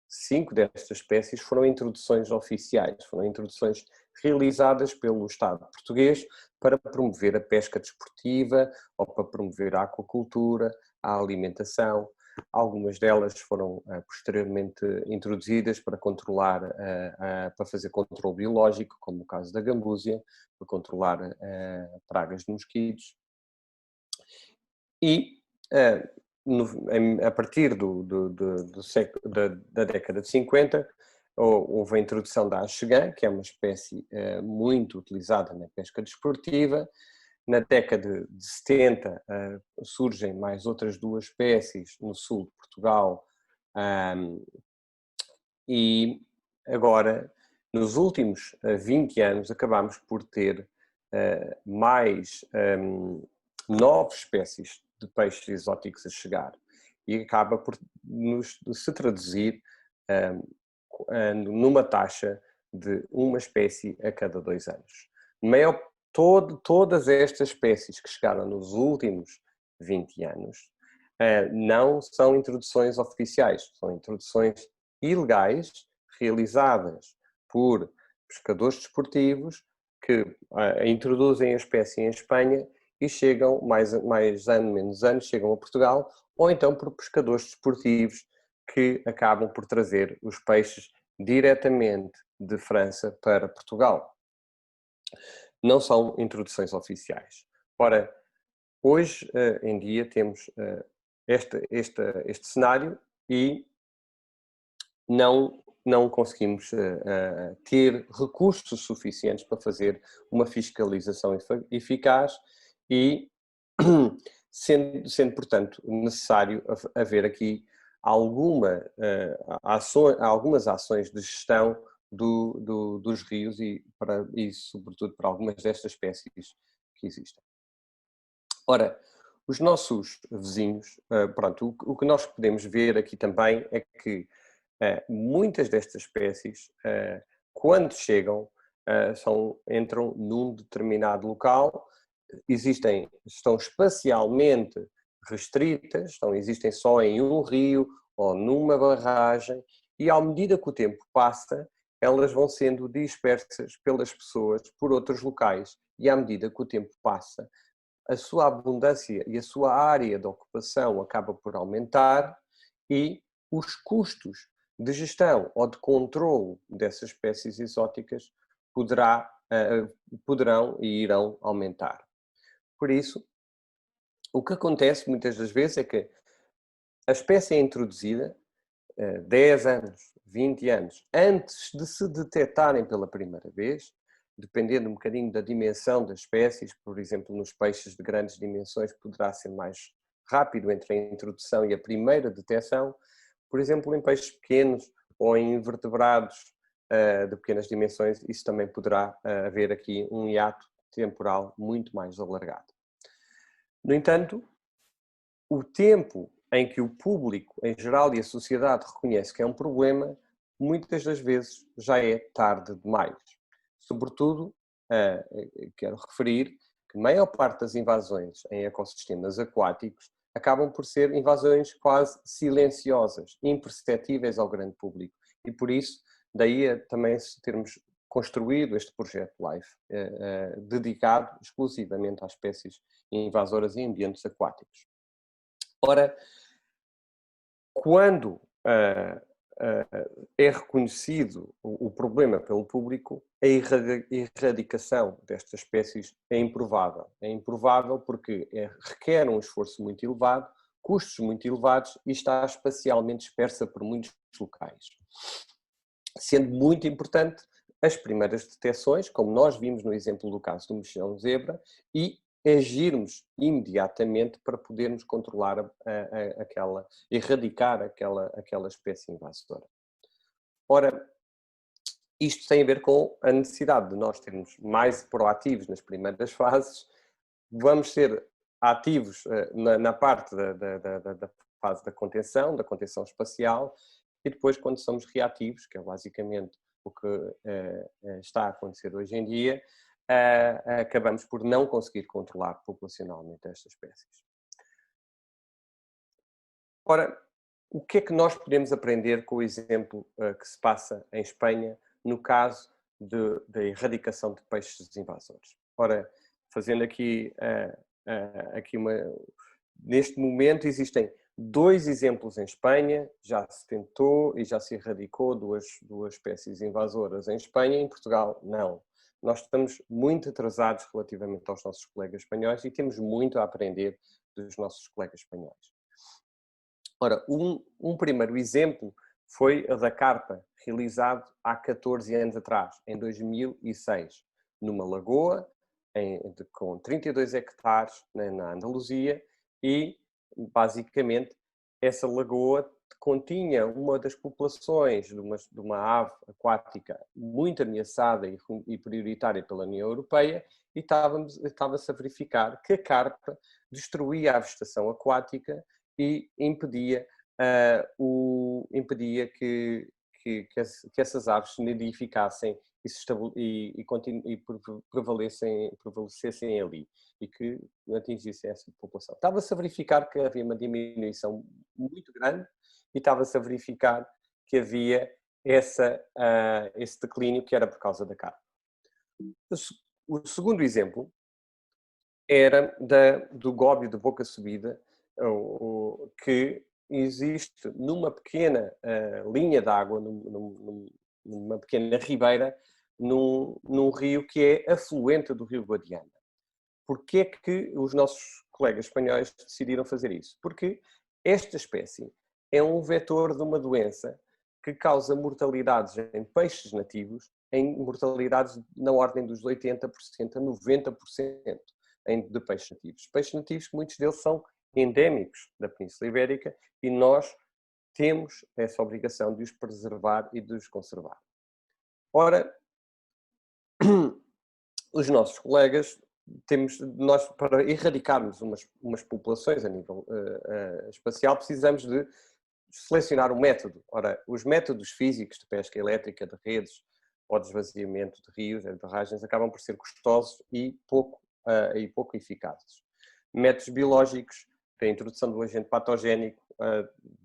5 destas espécies, foram introduções oficiais, foram introduções realizadas pelo Estado português para promover a pesca desportiva ou para promover a aquacultura, a alimentação. Algumas delas foram posteriormente introduzidas para controlar, para fazer controle biológico, como o caso da gambúzia, para controlar pragas de mosquitos. E a partir da década de 50, houve a introdução da axegã, que é uma espécie muito utilizada na pesca desportiva. Na década de 70 surgem mais outras 2 espécies no sul de Portugal e agora, nos últimos 20 anos, acabamos por ter mais 9 espécies de peixes exóticos a chegar e acaba por se traduzir numa taxa de uma espécie a cada 2 anos. Todas estas espécies que chegaram nos últimos 20 anos não são introduções oficiais, são introduções ilegais realizadas por pescadores desportivos que introduzem a espécie em Espanha e chegam, mais ano, menos ano, chegam a Portugal, ou então por pescadores desportivos que acabam por trazer os peixes diretamente de França para Portugal. Não são introduções oficiais. Ora, hoje em dia temos este cenário e não conseguimos ter recursos suficientes para fazer uma fiscalização eficaz e sendo portanto, necessário haver aqui algumas ações de gestão dos rios e sobretudo para algumas destas espécies que existem. Ora, os nossos vizinhos, pronto, o que nós podemos ver aqui também é que muitas destas espécies, quando chegam, entram num determinado local, estão espacialmente restritas, existem só em um rio ou numa barragem e à medida que o tempo passa, elas vão sendo dispersas pelas pessoas por outros locais e à medida que o tempo passa, a sua abundância e a sua área de ocupação acaba por aumentar e os custos de gestão ou de controle dessas espécies exóticas poderão e irão aumentar. Por isso, o que acontece muitas das vezes é que a espécie é introduzida 10 anos, 20 anos, antes de se detectarem pela primeira vez, dependendo um bocadinho da dimensão das espécies, por exemplo, nos peixes de grandes dimensões poderá ser mais rápido entre a introdução e a primeira detecção, por exemplo, em peixes pequenos ou em invertebrados de pequenas dimensões, isso também poderá haver aqui um hiato temporal muito mais alargado. No entanto, o tempo em que o público em geral e a sociedade reconhece que é um problema, muitas das vezes já é tarde demais. Sobretudo, quero referir que a maior parte das invasões em ecossistemas aquáticos acabam por ser invasões quase silenciosas, imperceptíveis ao grande público. E por isso, daí também termos construído este projeto LIFE, dedicado exclusivamente às espécies invasoras em ambientes aquáticos. Ora, quando é reconhecido o problema pelo público, a erradicação destas espécies é improvável. É improvável porque requer um esforço muito elevado, custos muito elevados e está espacialmente dispersa por muitos locais. Sendo muito importante as primeiras detecções, como nós vimos no exemplo do caso do mexilhão-zebra, e agirmos imediatamente para podermos controlar erradicar aquela espécie invasora. Ora, isto tem a ver com a necessidade de nós sermos mais proativos nas primeiras fases. Vamos ser ativos na parte da fase da contenção espacial, e depois quando somos reativos, que é basicamente o que está a acontecer hoje em dia, acabamos por não conseguir controlar populacionalmente estas espécies. Ora, o que é que nós podemos aprender com o exemplo que se passa em Espanha no caso da erradicação de peixes invasores? Ora, fazendo aqui, neste momento existem 2 exemplos em Espanha, já se tentou e já se erradicou duas espécies invasoras em Espanha, em Portugal não. Nós estamos muito atrasados relativamente aos nossos colegas espanhóis e temos muito a aprender dos nossos colegas espanhóis. Ora, um primeiro exemplo foi a da carpa, realizado há 14 anos atrás, em 2006, numa lagoa com 32 hectares na Andaluzia e, basicamente, essa lagoa continha uma das populações de uma ave aquática muito ameaçada e prioritária pela União Europeia e estava-se a verificar que a carpa destruía a vegetação aquática e impedia que essas aves se nidificassem e prevalecessem ali e que atingissem essa população. Estava-se a verificar que havia uma diminuição muito grande e estava-se a verificar que havia esse declínio que era por causa da carne. O segundo exemplo era do góbio de boca subida, que existe numa pequena linha de água, numa pequena ribeira, num rio que é afluente do rio Guadiana. Porquê é que os nossos colegas espanhóis decidiram fazer isso? Porque esta espécie é um vetor de uma doença que causa mortalidades em peixes nativos, em mortalidades na ordem dos 80% a 90% de peixes nativos. Peixes nativos que muitos deles são endémicos da Península Ibérica e nós temos essa obrigação de os preservar e de os conservar. Ora, os nossos colegas, nós para erradicarmos umas populações a nível espacial, precisamos de selecionar um método. Ora, os métodos físicos de pesca elétrica de redes ou de esvaziamento de rios, de barragens, acabam por ser custosos e pouco eficazes. Métodos biológicos, a introdução do agente patogénico,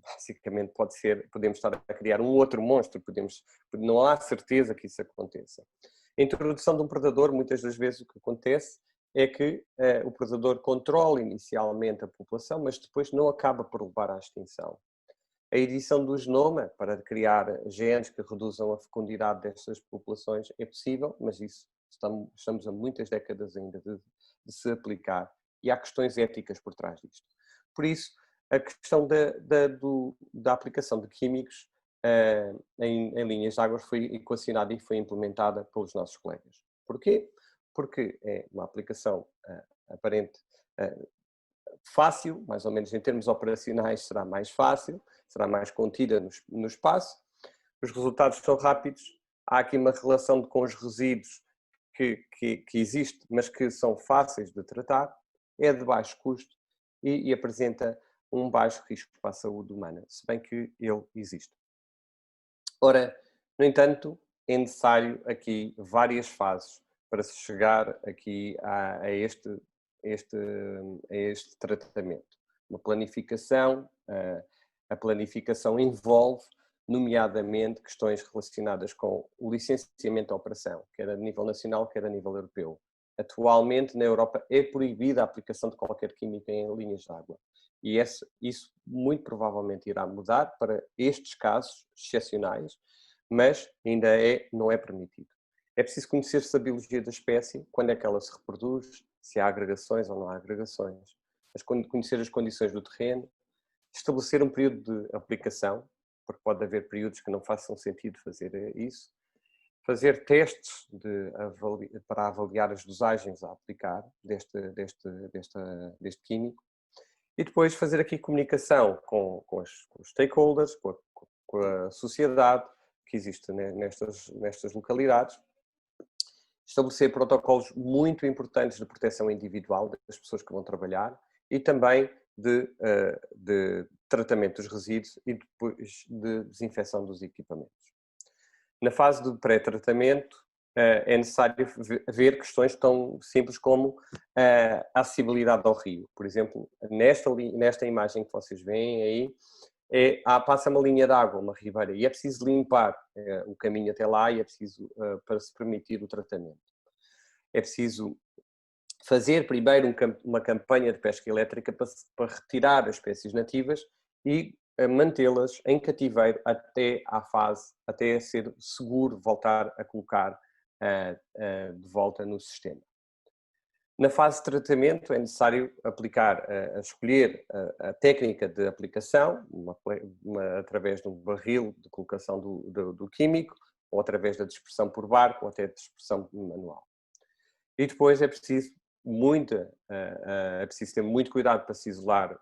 basicamente podemos estar a criar um outro monstro, não há certeza que isso aconteça. A introdução de um predador, muitas das vezes o que acontece é que o predador controla inicialmente a população, mas depois não acaba por levar à extinção. A edição do genoma para criar genes que reduzam a fecundidade destas populações é possível, mas isso estamos a muitas décadas ainda de se aplicar e há questões éticas por trás disto. Por isso, a questão da aplicação de químicos em linhas de água foi equacionada e foi implementada pelos nossos colegas. Porquê? Porque é uma aplicação aparente fácil, mais ou menos em termos operacionais será mais fácil, será mais contida no espaço, os resultados são rápidos, há aqui uma relação com os resíduos que existe, mas que são fáceis de tratar, é de baixo custo e apresenta um baixo risco para a saúde humana, se bem que ele existe. Ora, no entanto, é necessário aqui várias fases para se chegar aqui a este tratamento. Uma planificação, a planificação envolve, nomeadamente, questões relacionadas com o licenciamento da operação, quer a nível nacional, quer a nível europeu. Atualmente, na Europa, é proibida a aplicação de qualquer química em linhas de água. E isso muito provavelmente irá mudar para estes casos excepcionais, mas ainda não é permitido. É preciso conhecer-se a biologia da espécie, quando é que ela se reproduz, se há agregações ou não há agregações, conhecer as condições do terreno, estabelecer um período de aplicação, porque pode haver períodos que não façam sentido fazer isso, fazer testes para avaliar as dosagens a aplicar deste químico e depois fazer aqui comunicação com os stakeholders, com a sociedade que existe nestas localidades, estabelecer protocolos muito importantes de proteção individual das pessoas que vão trabalhar e também de tratamento dos resíduos e depois de desinfecção dos equipamentos. Na fase de pré-tratamento, é necessário ver questões tão simples como a acessibilidade ao rio. Por exemplo, nesta imagem que vocês veem aí, passa uma linha de água, uma ribeira, e é preciso limpar o caminho até lá e é preciso, para se permitir o tratamento. É preciso fazer primeiro uma campanha de pesca elétrica para retirar as espécies nativas e mantê-las em cativeiro até ser seguro voltar a colocar de volta no sistema. Na fase de tratamento é necessário escolher a técnica de aplicação, através de um barril de colocação do químico, ou através da dispersão por barco, ou até dispersão manual. E depois é preciso ter muito cuidado para se isolar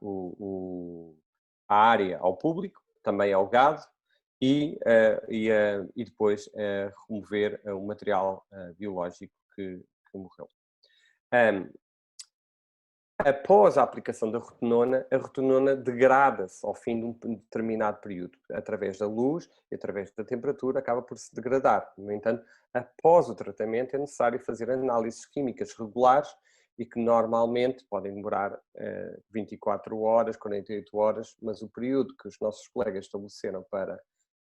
a área ao público, também ao gado, e depois remover o material biológico que morreu. Após a aplicação da rotenona, a rotenona degrada-se ao fim de um determinado período. Através da luz e através da temperatura acaba por se degradar. No entanto, após o tratamento é necessário fazer análises químicas regulares e que normalmente podem demorar 24 horas, 48 horas, mas o período que os nossos colegas estabeleceram para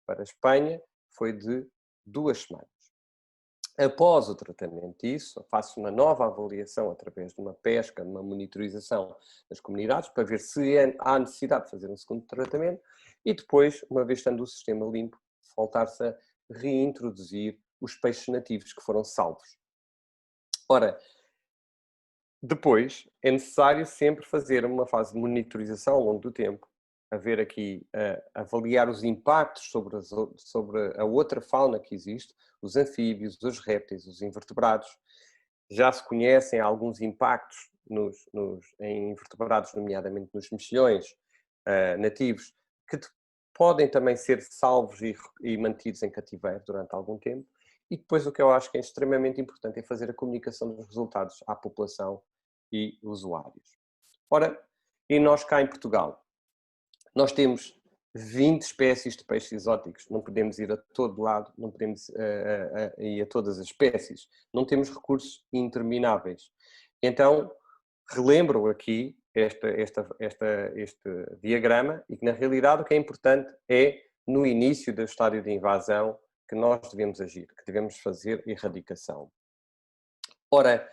a Espanha foi de 2 semanas. Após o tratamento disso, faço uma nova avaliação através de uma pesca, de uma monitorização das comunidades, para ver se há necessidade de fazer um segundo tratamento e depois, uma vez estando o sistema limpo, voltar-se a reintroduzir os peixes nativos que foram salvos. Ora, depois é necessário sempre fazer uma fase de monitorização ao longo do tempo, avaliar os impactos sobre a outra fauna que existe, os anfíbios, os répteis, os invertebrados. Já se conhecem alguns impactos em invertebrados, nomeadamente nos mexilhões nativos, que podem também ser salvos e mantidos em cativeiro durante algum tempo. E depois o que eu acho que é extremamente importante é fazer a comunicação dos resultados à população e usuários. Ora, e nós cá em Portugal, nós temos 20 espécies de peixes exóticos, não podemos ir a todo lado, não podemos ir a todas as espécies, não temos recursos intermináveis. Então, relembro aqui este diagrama e que na realidade o que é importante é no início do estádio de invasão que nós devemos agir, que devemos fazer erradicação. Ora,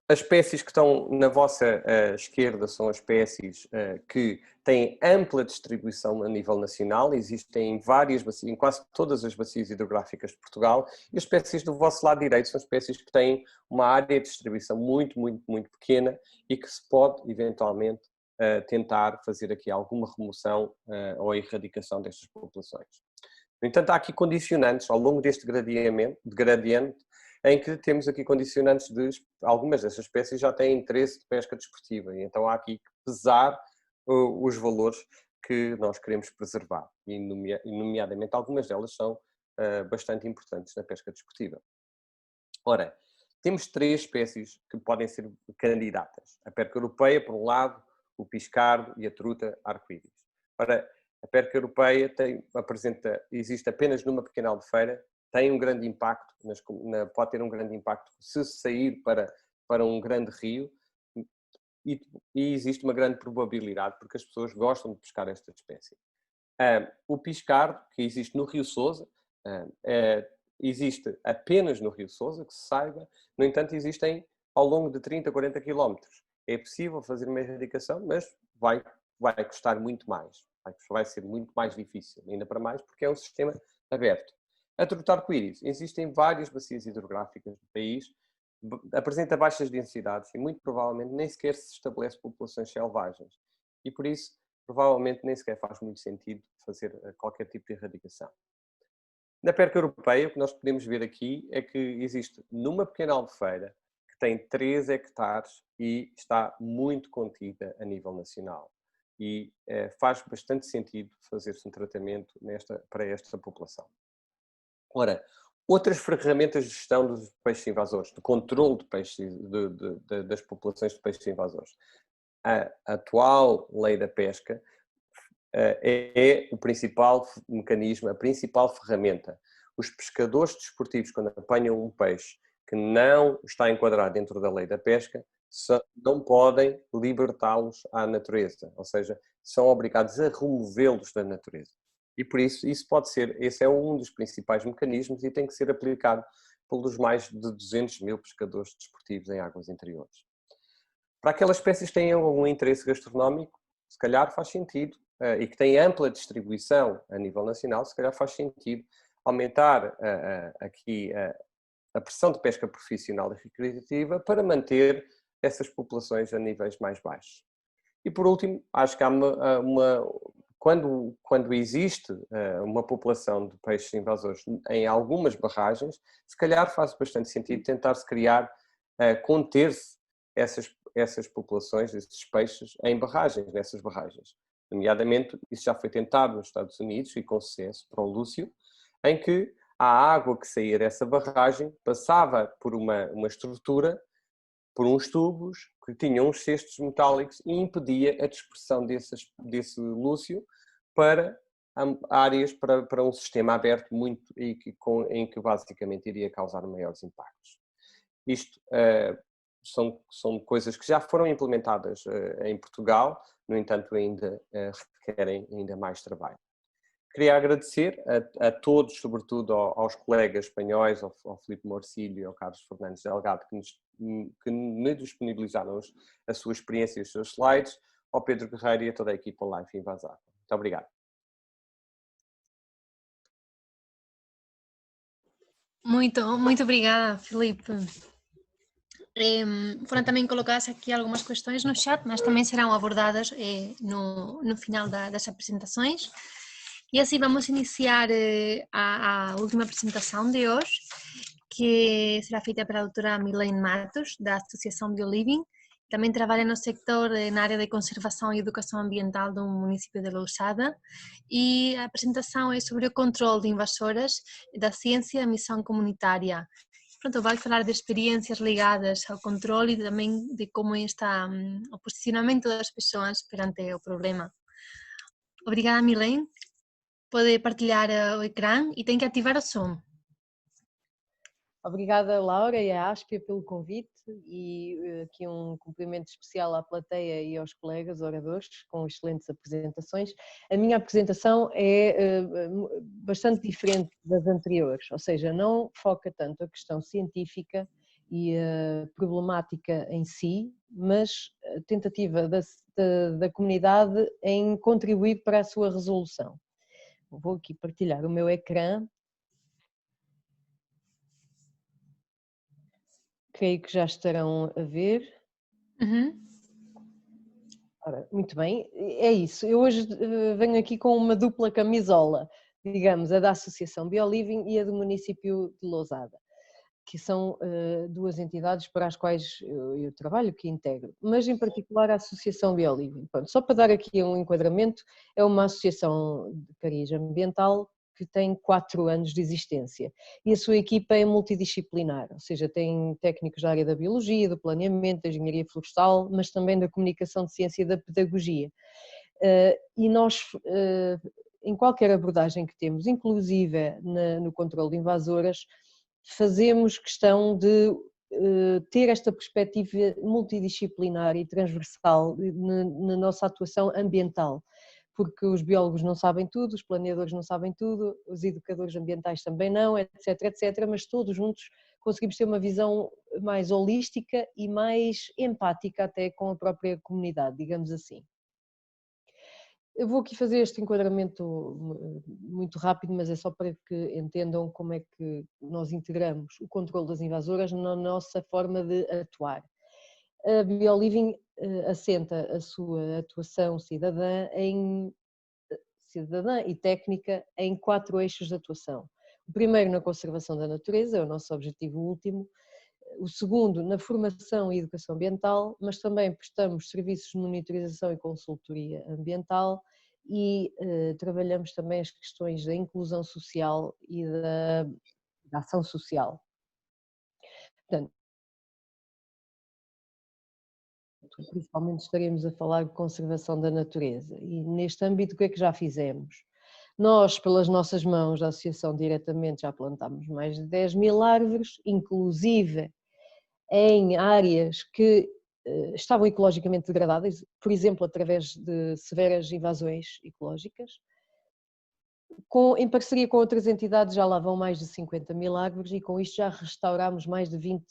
as espécies que estão na vossa esquerda são as espécies que têm ampla distribuição a nível nacional, existem em várias bacias, em quase todas as bacias hidrográficas de Portugal, e as espécies do vosso lado direito são espécies que têm uma área de distribuição muito, muito, muito pequena e que se pode eventualmente tentar fazer aqui alguma remoção ou erradicação destas populações. No entanto, há aqui condicionantes ao longo deste gradiente em que temos aqui condicionantes de algumas dessas espécies já têm interesse de pesca desportiva e então há aqui que pesar os valores que nós queremos preservar e nomeadamente algumas delas são bastante importantes na pesca desportiva. Ora, temos 3 espécies que podem ser candidatas. A perca europeia, por um lado, o piscardo e a truta arco-íris. Ora, a perca europeia existe apenas numa pequena albufeira, tem um grande impacto, pode ter um grande impacto se sair para um grande rio e existe uma grande probabilidade porque as pessoas gostam de pescar esta espécie. O piscardo, que existe no Rio Sousa, existe apenas no Rio Sousa, que se saiba, no entanto existem ao longo de 30 a 40 quilómetros. É possível fazer uma erradicação, mas vai custar muito mais, vai ser muito mais difícil, ainda para mais porque é um sistema aberto. A truta arco-íris existe em várias bacias hidrográficas do país, apresenta baixas densidades e muito provavelmente nem sequer se estabelece populações selvagens. E por isso, provavelmente nem sequer faz muito sentido fazer qualquer tipo de erradicação. Na perca europeia, o que nós podemos ver aqui é que existe numa pequena albufeira que tem 3 hectares e está muito contida a nível nacional. E faz bastante sentido fazer-se um tratamento para esta população. Ora, outras ferramentas de gestão dos peixes invasores, de controle de peixes, das populações de peixes invasores. A atual lei da pesca é o principal mecanismo, a principal ferramenta. os pescadores desportivos, quando apanham um peixe que não está enquadrado dentro da lei da pesca, não podem libertá-los à natureza, ou seja, são obrigados a removê-los da natureza. E por isso, esse é um dos principais mecanismos e tem que ser aplicado pelos mais de 200 mil pescadores desportivos em águas interiores. Para aquelas espécies que têm algum interesse gastronómico, se calhar faz sentido, e que têm ampla distribuição a nível nacional, se calhar faz sentido aumentar aqui a pressão de pesca profissional e recreativa para manter essas populações a níveis mais baixos. E por último, acho que há quando existe uma população de peixes invasores em algumas barragens, se calhar faz bastante sentido tentar-se criar, conter-se essas populações, esses peixes, nessas barragens. Nomeadamente, isso já foi tentado nos Estados Unidos e com sucesso para o lúcio, em que a água que saía dessa barragem passava por uma estrutura, por uns tubos que tinham uns cestos metálicos e impedia a dispersão desse lúcio para áreas, para um sistema aberto em que basicamente iria causar maiores impactos. Isto são coisas que já foram implementadas em Portugal, no entanto ainda requerem ainda mais trabalho. Queria agradecer a todos, sobretudo aos colegas espanhóis, ao Filipe Morcillo e ao Carlos Fernandes Delgado, que me disponibilizaram a sua experiência e os seus slides, ao Pedro Guerreiro e a toda a equipa Life Invasar. Muito obrigado. Muito obrigada, Filipe. Foram também colocadas aqui algumas questões no chat, mas também serão abordadas no final das apresentações. E assim vamos iniciar a última apresentação de hoje, que será feita pela doutora Milene Matos, da Associação BioLiving. Também trabalha no sector, na área de conservação e educação ambiental do município de Lousada. E a apresentação é sobre o controle de invasoras da ciência e a missão comunitária. Pronto, vai falar de experiências ligadas ao controle e também de como está o posicionamento das pessoas perante o problema. Obrigada, Milene. Pode partilhar o ecrã e tem que ativar o som. Obrigada, Laura e à Áspia pelo convite e aqui um cumprimento especial à plateia e aos colegas oradores com excelentes apresentações. A minha apresentação é bastante diferente das anteriores, ou seja, não foca tanto a questão científica e a problemática em si, mas a tentativa da comunidade em contribuir para a sua resolução. Vou aqui partilhar o meu ecrã. Creio que já estarão a ver. Uhum. Ora, muito bem, é isso. Eu hoje venho aqui com uma dupla camisola, digamos, a da Associação BioLiving e a do município de Lousada, que são duas entidades para as quais eu trabalho, que integro, mas em particular a Associação BioLiving. Pronto, só para dar aqui um enquadramento, é uma associação de cariz ambiental que tem 4 anos de existência e a sua equipa é multidisciplinar, ou seja, tem técnicos da área da biologia, do planeamento, da engenharia florestal, mas também da comunicação de ciência e da pedagogia. E nós, em qualquer abordagem que temos, inclusive no controle de invasoras, fazemos questão de ter esta perspectiva multidisciplinar e transversal na nossa atuação ambiental, porque os biólogos não sabem tudo, os planeadores não sabem tudo, os educadores ambientais também não, etc, etc, mas todos juntos conseguimos ter uma visão mais holística e mais empática até com a própria comunidade, digamos assim. Eu vou aqui fazer este enquadramento muito rápido, mas é só para que entendam como é que nós integramos o controle das invasoras na nossa forma de atuar. A BioLiving assenta a sua atuação cidadã e técnica em 4 eixos de atuação. O primeiro na conservação da natureza, é o nosso objetivo último. O segundo na formação e educação ambiental, mas também prestamos serviços de monitorização e consultoria ambiental e trabalhamos também as questões da inclusão social e da ação social. Portanto, principalmente estaremos a falar de conservação da natureza e neste âmbito o que é que já fizemos? Nós, pelas nossas mãos, da associação diretamente, já plantámos mais de 10.000 árvores, inclusive em áreas que estavam ecologicamente degradadas, por exemplo, através de severas invasões ecológicas. Em parceria com outras entidades já lá vão mais de 50.000 árvores e com isto já restaurámos mais de 20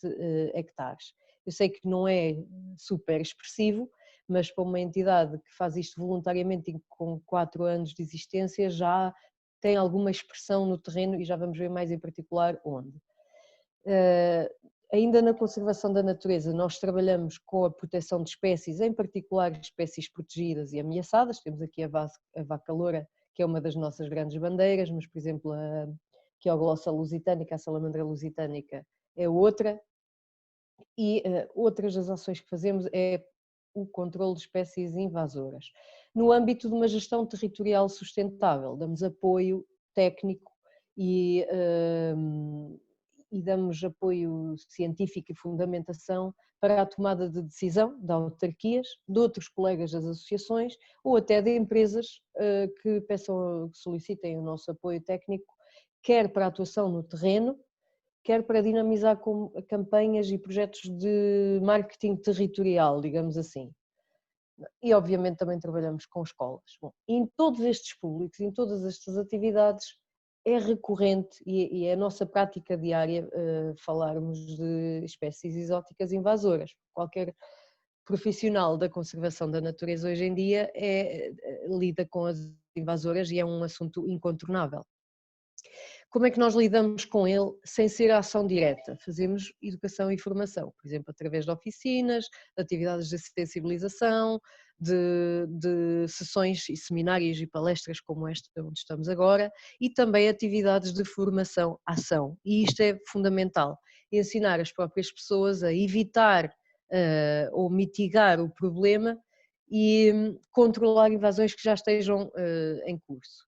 hectares. Eu sei que não é super expressivo, mas para uma entidade que faz isto voluntariamente e com 4 anos de existência já tem alguma expressão no terreno e já vamos ver mais em particular onde. Ainda na conservação da natureza, nós trabalhamos com a proteção de espécies, em particular espécies protegidas e ameaçadas. Temos aqui a vaca loura, que é uma das nossas grandes bandeiras, mas, por exemplo, a Quioglossa lusitanica, a salamandra lusitanica, é outra. E outras das ações que fazemos é o controle de espécies invasoras. No âmbito de uma gestão territorial sustentável, damos apoio técnico e damos apoio científico e fundamentação para a tomada de decisão de autarquias, de outros colegas das associações ou até de empresas que solicitem o nosso apoio técnico, quer para a atuação no terreno, quer para dinamizar campanhas e projetos de marketing territorial, digamos assim. E obviamente também trabalhamos com escolas. Bom, em todos estes públicos, em todas estas atividades, é recorrente e é a nossa prática diária falarmos de espécies exóticas invasoras. Qualquer profissional da conservação da natureza hoje em dia lida com as invasoras e é um assunto incontornável. Como é que nós lidamos com ele sem ser a ação direta? Fazemos educação e formação, por exemplo, através de oficinas, de atividades de sensibilização, de sessões e seminários e palestras como esta onde estamos agora e também atividades de formação, ação. E isto é fundamental, ensinar as próprias pessoas a evitar ou mitigar o problema e controlar invasões que já estejam em curso.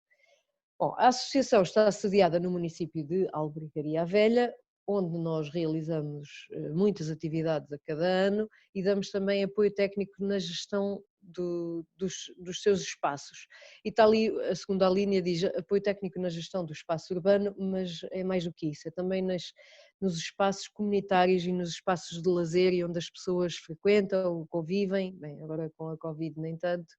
Bom, a associação está sediada no município de Albergaria Velha, onde nós realizamos muitas atividades a cada ano e damos também apoio técnico na gestão dos seus espaços. E está ali, a segunda linha diz apoio técnico na gestão do espaço urbano, mas é mais do que isso, é também nos espaços comunitários e nos espaços de lazer e onde as pessoas frequentam, convivem, bem, agora com a Covid nem tanto,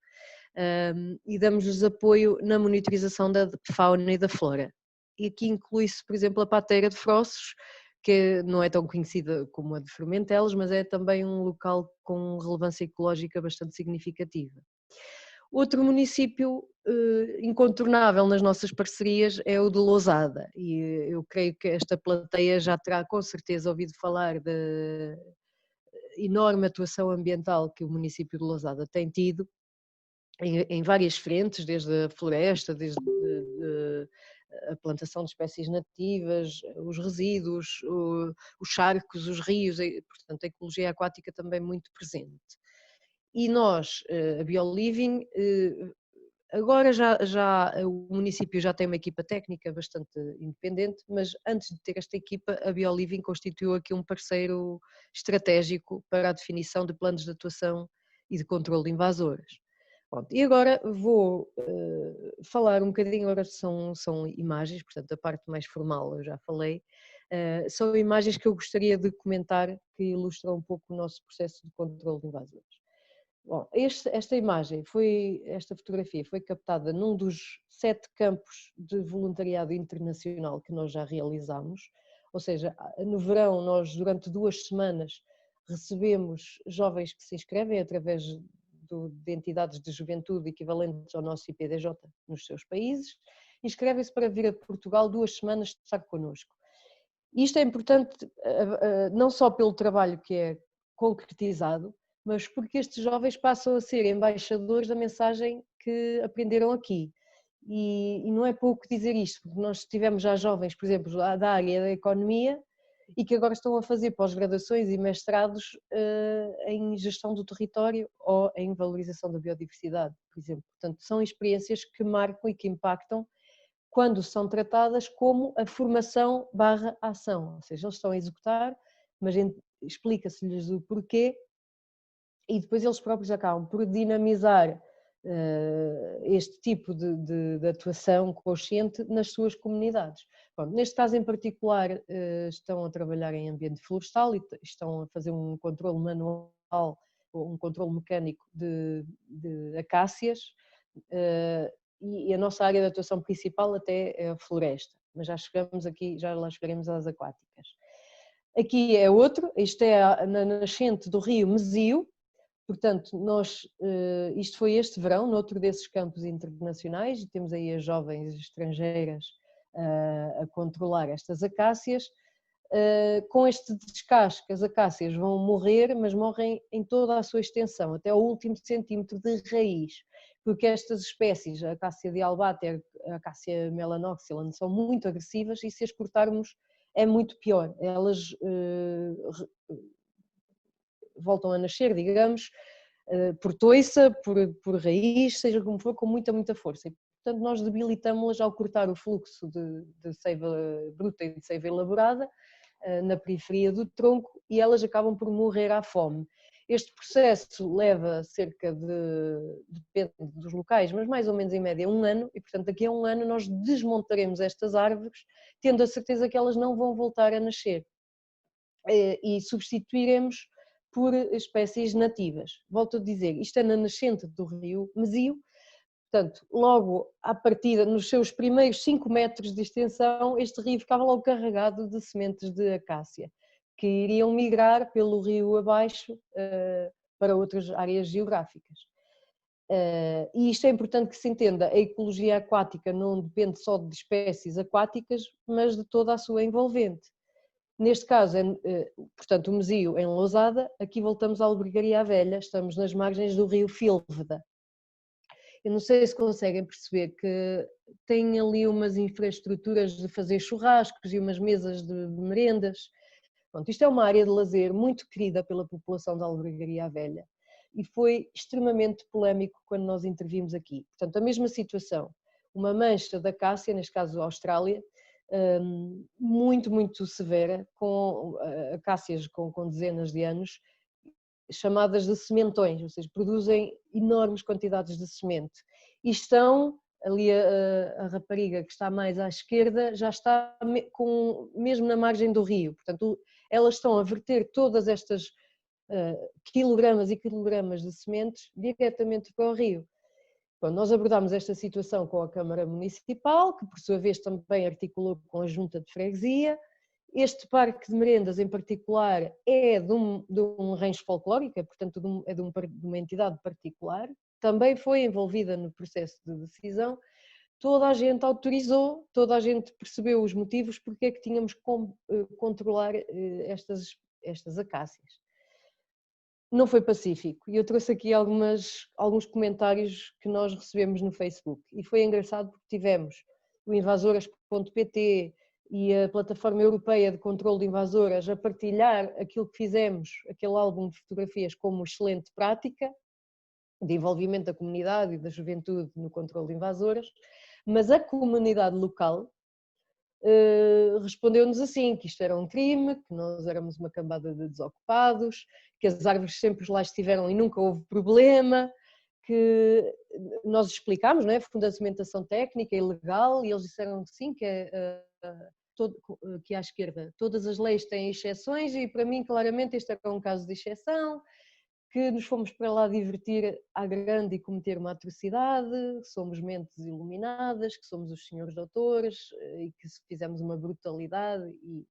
e damos-lhes apoio na monitorização da fauna e da flora. E aqui inclui-se, por exemplo, a pateira de Frossos, que não é tão conhecida como a de Formentelas, mas é também um local com relevância ecológica bastante significativa. Outro município incontornável nas nossas parcerias é o de Lousada, e eu creio que esta plateia já terá com certeza ouvido falar da enorme atuação ambiental que o município de Lousada tem tido, em várias frentes, desde a floresta, desde a plantação de espécies nativas, os resíduos, os charcos, os rios, portanto a ecologia aquática também muito presente. E nós, a BioLiving, agora o município já tem uma equipa técnica bastante independente, mas antes de ter esta equipa, a BioLiving constituiu aqui um parceiro estratégico para a definição de planos de atuação e de controle de invasoras. Bom, e agora vou falar um bocadinho, agora são imagens, portanto a parte mais formal eu já falei, são imagens que eu gostaria de comentar que ilustram um pouco o nosso processo de controle de invasoras. Bom, esta fotografia foi captada num dos 7 campos de voluntariado internacional que nós já realizamos, ou seja, no verão nós durante 2 semanas recebemos jovens que se inscrevem através de entidades de juventude equivalentes ao nosso IPDJ nos seus países, inscrevem-se para vir a Portugal 2 semanas de estar connosco. Isto é importante não só pelo trabalho que é concretizado, mas porque estes jovens passam a ser embaixadores da mensagem que aprenderam aqui. E não é pouco dizer isto, porque nós tivemos já jovens, por exemplo, da área da economia, e que agora estão a fazer pós-graduações e mestrados em gestão do território ou em valorização da biodiversidade, por exemplo. Portanto, são experiências que marcam e que impactam quando são tratadas como a formação / ação, ou seja, eles estão a executar, mas explica-se-lhes o porquê e depois eles próprios acabam por dinamizar este tipo de atuação consciente nas suas comunidades. Bom, neste caso em particular estão a trabalhar em ambiente florestal e estão a fazer um controle manual, um controle mecânico de acácias, e a nossa área de atuação principal até é a floresta, mas já chegamos aqui, já lá chegaremos às aquáticas. Aqui é outro, isto é na nascente do rio Mesio. Portanto, isto foi este verão, noutro desses campos internacionais, e temos aí as jovens estrangeiras a controlar estas acácias. Com este descasque, as acácias vão morrer, mas morrem em toda a sua extensão, até o último centímetro de raiz, porque estas espécies, a acácia de Albater, a acácia melanoxylon, são muito agressivas e se as cortarmos é muito pior. Elas voltam a nascer, digamos, por toiça, por raiz, seja como for, com muita força. E, portanto, nós debilitamos-las ao cortar o fluxo de seiva bruta e de seiva elaborada na periferia do tronco e elas acabam por morrer à fome. Este processo leva cerca depende dos locais, mas mais ou menos em média 1 ano, e portanto daqui a 1 ano nós desmontaremos estas árvores, tendo a certeza que elas não vão voltar a nascer, e substituiremos por espécies nativas. Volto a dizer, isto é na nascente do rio Mesio, portanto, logo à partida, nos seus primeiros 5 metros de extensão, este rio ficava logo carregado de sementes de acácia, que iriam migrar pelo rio abaixo para outras áreas geográficas. E isto é importante que se entenda, a ecologia aquática não depende só de espécies aquáticas, mas de toda a sua envolvente. Neste caso, portanto, o Mesio em Lousada, aqui voltamos à Albergaria Velha, estamos nas margens do rio Fílveda. Eu não sei se conseguem perceber que tem ali umas infraestruturas de fazer churrascos e umas mesas de merendas. Pronto, isto é uma área de lazer muito querida pela população da Albergaria Velha e foi extremamente polémico quando nós intervimos aqui. Portanto, a mesma situação, uma mancha da acácia, neste caso a Austrália, muito severa, com acácias com dezenas de anos, chamadas de sementões, ou seja, produzem enormes quantidades de semente. E estão, ali a rapariga que está mais à esquerda, já está mesmo na margem do rio, portanto elas estão a verter todas estas quilogramas e quilogramas de sementes diretamente para o rio. Bom, nós abordámos esta situação com a Câmara Municipal, que por sua vez também articulou com a Junta de Freguesia. Este parque de merendas em particular é de um rancho folclórico, portanto é de uma entidade particular, também foi envolvida no processo de decisão, toda a gente autorizou, toda a gente percebeu os motivos porque é que tínhamos que controlar estas acácias. Não foi pacífico e eu trouxe aqui alguns comentários que nós recebemos no Facebook e foi engraçado porque tivemos o invasoras.pt e a Plataforma Europeia de Controlo de Invasoras a partilhar aquilo que fizemos, aquele álbum de fotografias como excelente prática de envolvimento da comunidade e da juventude no controlo de invasoras, mas a comunidade local respondeu-nos assim, que isto era um crime, que nós éramos uma cambada de desocupados, que as árvores sempre lá estiveram e nunca houve problema, que nós explicámos, não é, fundamentação técnica e legal, e eles disseram que sim, que à esquerda todas as leis têm exceções e para mim claramente este era um caso de exceção, que nos fomos para lá divertir à grande e cometer uma atrocidade, que somos mentes iluminadas, que somos os senhores doutores e que fizemos uma brutalidade e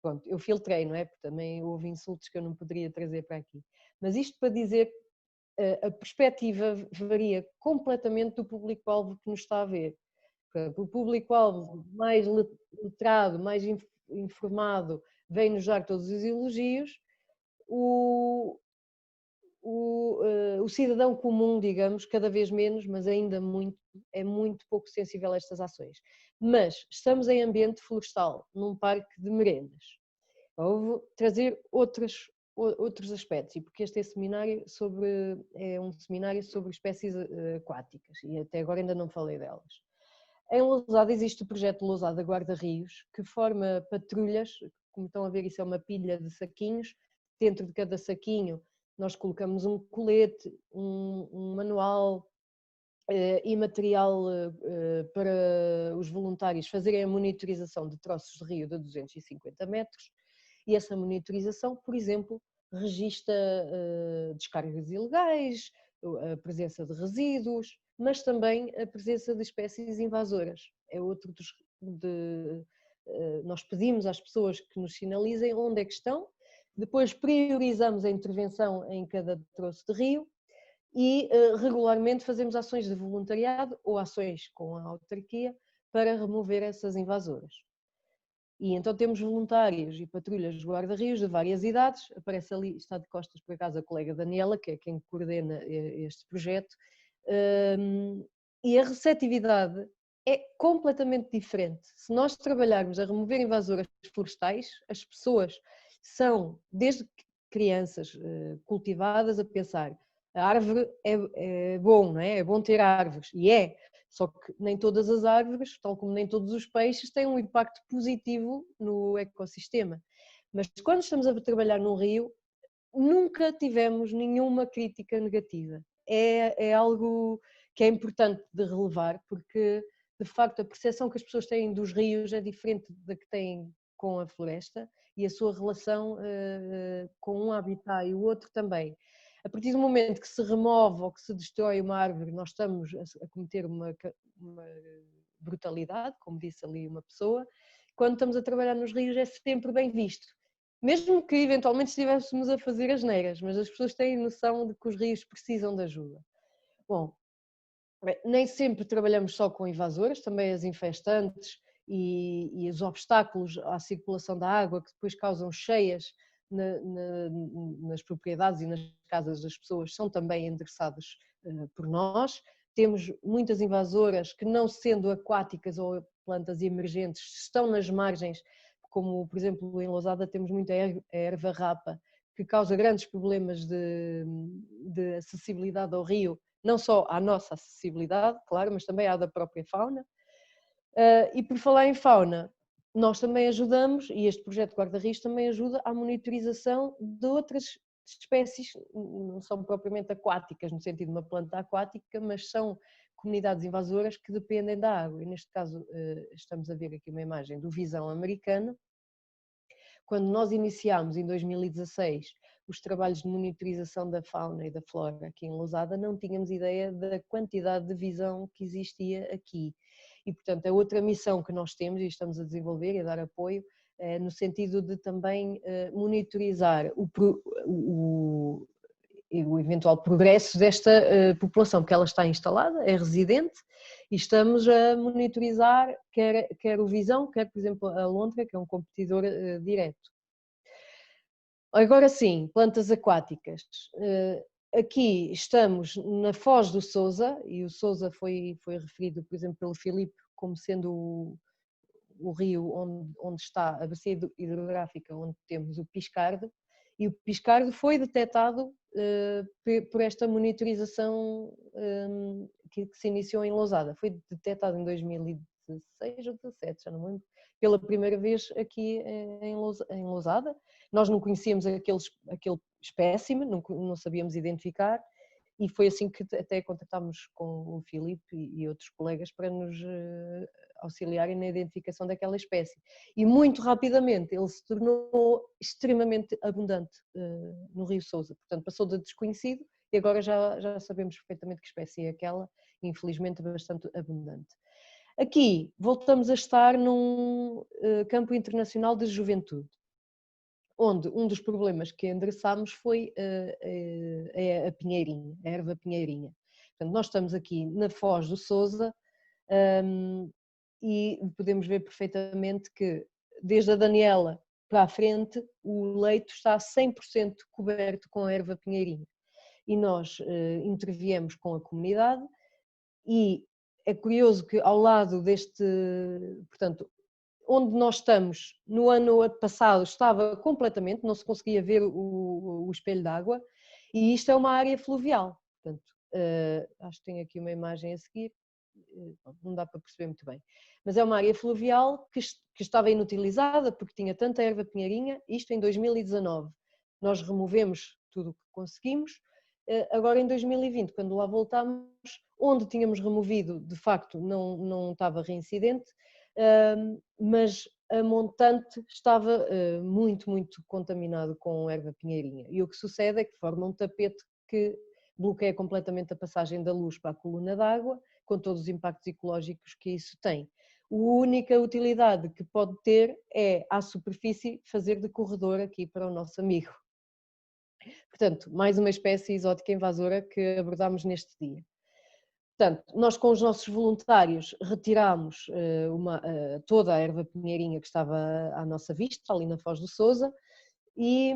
pronto, eu filtrei, não é? Porque também houve insultos que eu não poderia trazer para aqui. Mas isto para dizer que a perspectiva varia completamente do público-alvo que nos está a ver. O público-alvo mais letrado, mais informado, vem-nos dar todos os elogios. O cidadão comum, digamos, cada vez menos, mas ainda é muito pouco sensível a estas ações. Mas estamos em ambiente florestal, num parque de merendas. Vou trazer outros aspectos, e porque este é um seminário sobre espécies aquáticas, e até agora ainda não falei delas. Em Lousada existe o projeto Lousada Guarda-Rios, que forma patrulhas, como estão a ver, isso é uma pilha de saquinhos, dentro de cada saquinho nós colocamos um colete, um manual, e material para os voluntários fazerem a monitorização de troços de rio de 250 metros, e essa monitorização, por exemplo, registra descargas ilegais, a presença de resíduos, mas também a presença de espécies invasoras. É outro nós pedimos às pessoas que nos sinalizem onde é que estão, depois priorizamos a intervenção em cada troço de rio e regularmente fazemos ações de voluntariado ou ações com a autarquia para remover essas invasoras. E então temos voluntários e patrulhas de guarda-rios de várias idades. Aparece ali, está de costas por acaso a colega Daniela, que é quem coordena este projeto, e a receptividade é completamente diferente. Se nós trabalharmos a remover invasoras florestais, as pessoas são, desde crianças, cultivadas a pensar: a árvore é bom, não é? É bom ter árvores, e é. Só que nem todas as árvores, tal como nem todos os peixes, têm um impacto positivo no ecossistema. Mas quando estamos a trabalhar num rio, nunca tivemos nenhuma crítica negativa. É algo que é importante de relevar, porque de facto a percepção que as pessoas têm dos rios é diferente da que têm com a floresta, e a sua relação com um habitat e o outro também. A partir do momento que se remove ou que se destrói uma árvore, nós estamos a cometer uma brutalidade, como disse ali uma pessoa. Quando estamos a trabalhar nos rios é sempre bem visto, mesmo que eventualmente estivéssemos a fazer asneiras, mas as pessoas têm noção de que os rios precisam de ajuda. Bom, nem sempre trabalhamos só com invasoras, também as infestantes e os obstáculos à circulação da água, que depois causam cheias nas propriedades e nas casas das pessoas, são também endereçados por nós. Temos muitas invasoras que, não sendo aquáticas ou plantas emergentes, estão nas margens, como por exemplo em Lousada temos muita erva rapa, que causa grandes problemas de acessibilidade ao rio, não só à nossa acessibilidade, claro, mas também à da própria fauna. E por falar em fauna, nós também ajudamos, e este projeto Guarda-Rios também ajuda à monitorização de outras espécies, não são propriamente aquáticas, no sentido de uma planta aquática, mas são comunidades invasoras que dependem da água. E neste caso estamos a ver aqui uma imagem do visão americano. Quando nós iniciámos em 2016 os trabalhos de monitorização da fauna e da flora aqui em Lousada, não tínhamos ideia da quantidade de visão que existia aqui. E, portanto, a outra missão que nós temos e estamos a desenvolver e a dar apoio é no sentido de também monitorizar o eventual progresso desta população, porque ela está instalada, é residente, e estamos a monitorizar quer o Visão, quer, por exemplo, a Alondra, que é um competidor direto. Agora sim, plantas aquáticas. Aqui estamos na Foz do Sousa, e o Sousa foi referido, por exemplo, pelo Filipe como sendo o rio onde está a bacia hidrográfica, onde temos o Piscardo, e o Piscardo foi detectado por esta monitorização que se iniciou em Lousada. Foi detectado em 2016 ou 2017, já não me lembro, pela primeira vez aqui em Lousada. Nós não conhecíamos aquele espécime, não sabíamos identificar, e foi assim que até contactámos com o Filipe e outros colegas para nos auxiliarem na identificação daquela espécie. E muito rapidamente ele se tornou extremamente abundante no Rio Sousa, portanto passou de desconhecido e agora já sabemos perfeitamente que espécie é aquela, e infelizmente bastante abundante. Aqui voltamos a estar num campo internacional de juventude, onde um dos problemas que endereçámos foi a pinheirinha, a erva pinheirinha. Portanto, nós estamos aqui na Foz do Sousa e podemos ver perfeitamente que desde a Daniela para a frente o leito está 100% coberto com a erva pinheirinha. E nós interviemos com a comunidade e é curioso que ao lado deste, portanto, onde nós estamos no ano passado estava completamente, não se conseguia ver o espelho d'água, e isto é uma área fluvial. Portanto, acho que tenho aqui uma imagem a seguir, não dá para perceber muito bem, mas é uma área fluvial que estava inutilizada porque tinha tanta erva pinheirinha, isto em 2019. Nós removemos tudo o que conseguimos, Agora em 2020, quando lá voltámos, onde tínhamos removido, de facto, não estava reincidente, mas a montante estava muito, muito contaminado com erva pinheirinha. E o que sucede é que forma um tapete que bloqueia completamente a passagem da luz para a coluna d'água, com todos os impactos ecológicos que isso tem. A única utilidade que pode ter é, à superfície, fazer de corredor aqui para o nosso amigo. Portanto, mais uma espécie exótica invasora que abordámos neste dia. Portanto, nós com os nossos voluntários retirámos toda a erva pinheirinha que estava à nossa vista, ali na Foz do Sousa, e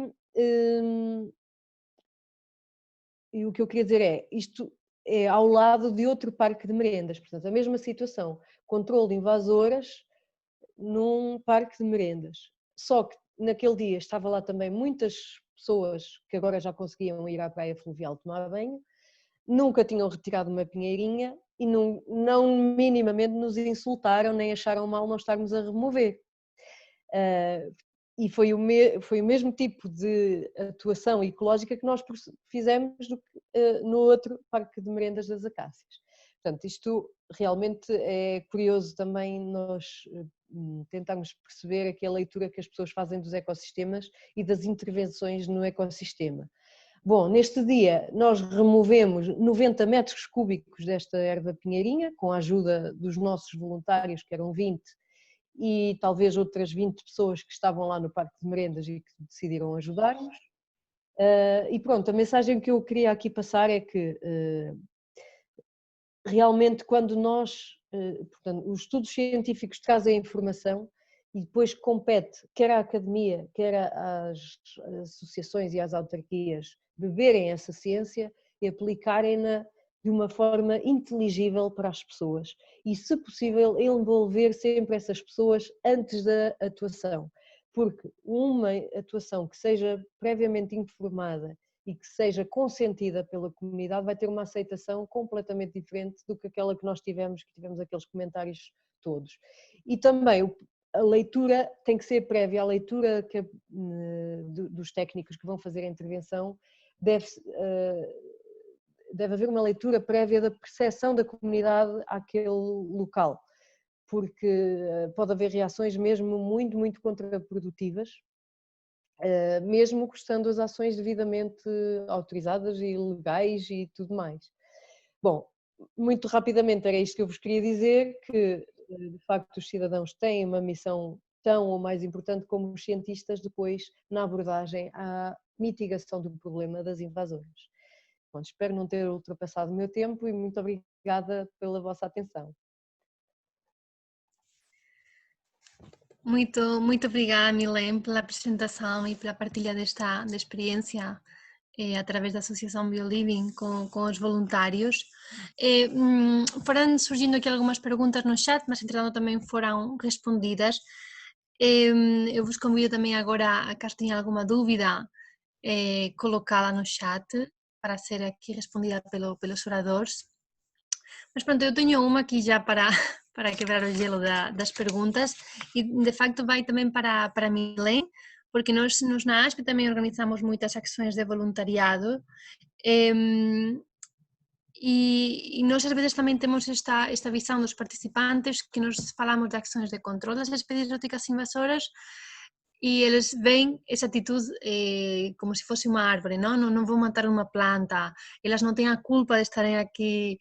o que eu queria dizer é, isto é ao lado de outro parque de merendas, portanto, a mesma situação, controle de invasoras num parque de merendas. Só que naquele dia estava lá também muitas pessoas que agora já conseguiam ir à praia fluvial tomar banho, nunca tinham retirado uma pinheirinha e não minimamente nos insultaram nem acharam mal nós estarmos a remover. E foi o mesmo tipo de atuação ecológica que nós fizemos no outro Parque de Merendas das Acácias. Portanto, isto realmente é curioso também nós tentarmos perceber aqui a leitura que as pessoas fazem dos ecossistemas e das intervenções no ecossistema. Bom, neste dia nós removemos 90 metros cúbicos desta erva pinheirinha, com a ajuda dos nossos voluntários, que eram 20, e talvez outras 20 pessoas que estavam lá no Parque de Merendas e que decidiram ajudar-nos. E pronto, a mensagem que eu queria aqui passar é que realmente quando portanto, os estudos científicos trazem a informação e depois compete quer à academia, quer às associações e às autarquias beberem essa ciência e aplicarem-na de uma forma inteligível para as pessoas e, se possível, envolver sempre essas pessoas antes da atuação, porque uma atuação que seja previamente informada e que seja consentida pela comunidade vai ter uma aceitação completamente diferente do que aquela que nós tivemos aqueles comentários todos. E também a leitura tem que ser prévia, a leitura dos técnicos que vão fazer a intervenção deve haver uma leitura prévia da percepção da comunidade àquele local, porque pode haver reações mesmo muito, muito contraprodutivas, mesmo custando as ações devidamente autorizadas e legais e tudo mais. Bom, muito rapidamente era isto que eu vos queria dizer, que de facto os cidadãos têm uma missão tão ou mais importante como os cientistas depois na abordagem à mitigação do problema das invasoras. Bom, espero não ter ultrapassado o meu tempo e muito obrigada pela vossa atenção. Muito obrigada, Milene, pela apresentação e pela partilha da experiência através da Associação BioLiving com os voluntários. Foram surgindo aqui algumas perguntas no chat, mas entretanto também foram respondidas. Eu vos convido também agora, caso tenha alguma dúvida, colocá-la no chat para ser aqui respondida pelos oradores. Mas pronto, eu tenho uma aqui já para quebrar o gelo das perguntas e de facto vai também para Milene, porque nós na ASP também organizamos muitas ações de voluntariado e nós às vezes também temos esta visão dos participantes que nós falamos de ações de controle das espécies exóticas invasoras e eles veem essa atitude como se fosse uma árvore, não vão matar uma planta, elas não têm a culpa de estarem aqui.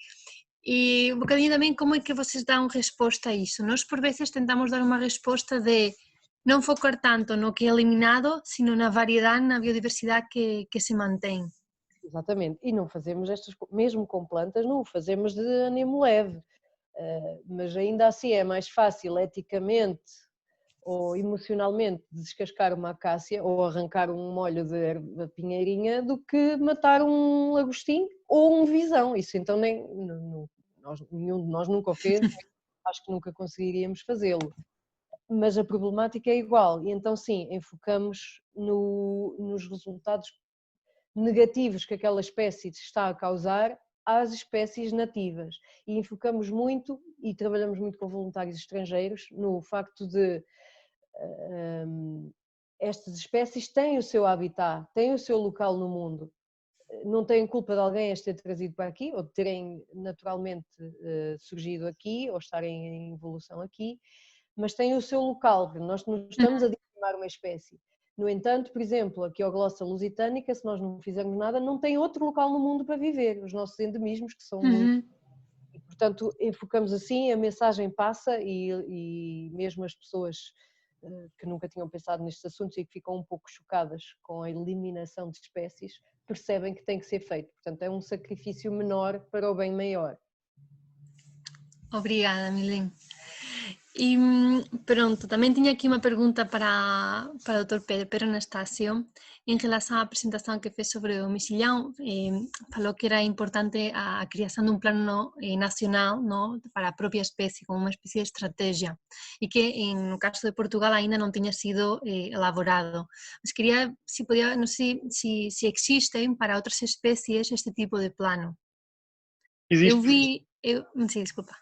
E um bocadinho também como é que vocês dão resposta a isso? Nós por vezes tentamos dar uma resposta de não focar tanto no que é eliminado, sino na variedade, na biodiversidade que se mantém. Exatamente, e não fazemos mesmo com plantas, não o fazemos de ânimo leve, mas ainda assim é mais fácil eticamente ou emocionalmente descascar uma acácia ou arrancar um molho de erva pinheirinha do que matar um lagostim ou um visão. Isso então nenhum de nós nunca o fez, acho que nunca conseguiríamos fazê-lo. Mas a problemática é igual e então sim, enfocamos nos resultados negativos que aquela espécie está a causar às espécies nativas e enfocamos muito e trabalhamos muito com voluntários estrangeiros no facto de estas espécies têm o seu habitat, têm o seu local no mundo não têm culpa de alguém as ter trazido para aqui, ou de terem naturalmente surgido aqui, ou estarem em evolução aqui, mas têm o seu local, nós não estamos a dizimar uma espécie. No entanto, por exemplo, a Quioglossa lusitanica, se nós não fizermos nada, não tem outro local no mundo para viver, os nossos endemismos, que são muito... E, portanto, enfocamos assim, a mensagem passa e mesmo as pessoas que nunca tinham pensado nestes assuntos e que ficam um pouco chocadas com a eliminação de espécies, percebem que tem que ser feito. Portanto, é um sacrifício menor para o bem maior. Obrigada, Milen. E pronto, também tinha aqui uma pergunta para o Dr. Pedro Anastácio em relação à apresentação que fez sobre o mexilhão. Falou que era importante a criação de um plano nacional, não, para a própria espécie, como uma espécie de estratégia, e que no caso de Portugal ainda não tinha sido elaborado. Mas queria, se podia, não sei se existem para outras espécies este tipo de plano. Existe, Sim, desculpa.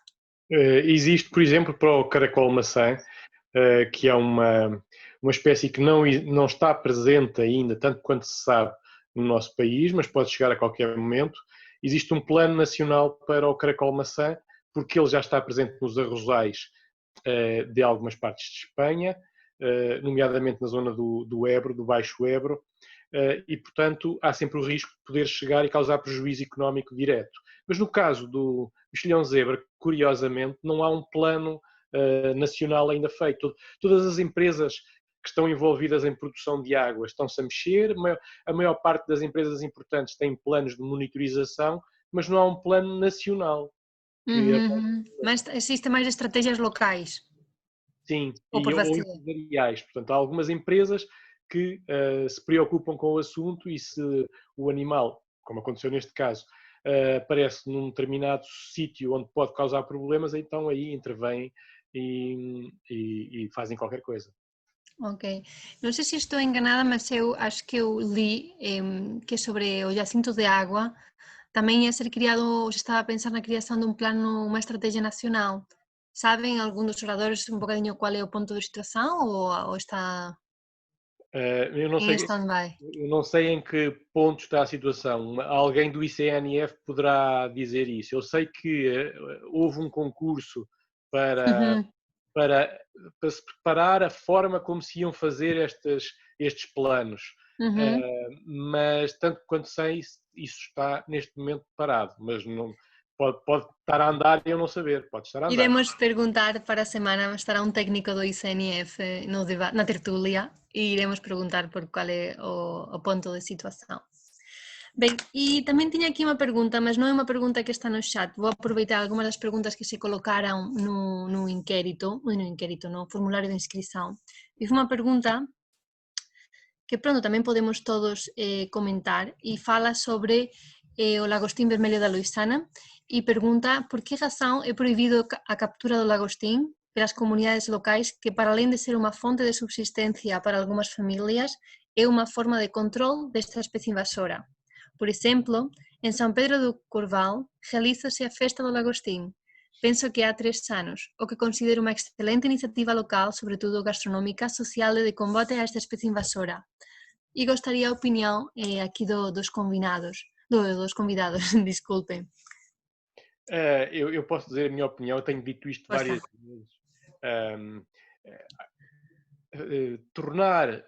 existe, por exemplo, para o caracol-maçã, que é uma espécie que não está presente ainda, tanto quanto se sabe, no nosso país, mas pode chegar a qualquer momento. Existe um plano nacional para o caracol-maçã, porque ele já está presente nos arrozais de algumas partes de Espanha, nomeadamente na zona do Ebro, do Baixo Ebro, e, portanto, há sempre o risco de poder chegar e causar prejuízo económico direto. Mas no caso do mexilhão-zebra, curiosamente, não há um plano nacional ainda feito. Todas as empresas que estão envolvidas em produção de água estão-se a mexer, a maior parte das empresas importantes têm planos de monitorização, mas não há um plano nacional. Mas existem mais estratégias locais? Sim, Ou por ou vacilo? empresariais. Portanto, há algumas empresas que se preocupam com o assunto e se o animal, como aconteceu neste caso, aparece num determinado sítio onde pode causar problemas, então aí intervêm e fazem qualquer coisa. Ok. Não sei se estou enganada, mas eu acho que eu li que sobre o jacinto de água também ia ser criado, ou se estava a pensar na criação de um plano, uma estratégia nacional. Sabem algum dos oradores um bocadinho qual é o ponto de situação ou está Eu não em sei, stand-by? eu não sei em que ponto está a situação. Alguém do ICNF poderá dizer isso. Eu sei que houve um concurso para, Uhum, para, para se preparar a forma como se iam fazer estes planos. uhum. Mas, tanto quanto sei, isso está neste momento parado. Mas não, pode estar a andar e eu não saber. Pode estar a andar. Iremos perguntar para a semana, estará um técnico do ICNF na tertúlia e iremos perguntar por qual é o ponto de situação. Bem, e também tinha aqui uma pergunta, mas não é uma pergunta que está no chat. Vou aproveitar algumas das perguntas que se colocaram no inquérito, no formulário de inscrição. E foi uma pergunta que pronto, tamén podemos todos comentar e fala sobre o lagostín vermelho da Lousana e pergunta por que razón é prohibido a captura do lagostín pelas comunidades locais que, para além de ser unha fonte de subsistencia para algunhas familias, é unha forma de control desta especie invasora. Por exemplo, en San Pedro do Corval realizase a festa do lagostín. Penso que há 3 anos, o que considero unha excelente iniciativa local, sobretudo gastronómica, social e de combate a esta especie invasora. E gostaria a opinião aqui dos convidados, desculpem. Eu posso dizer a minha opinião, eu tenho dito isto várias vezes. Tornar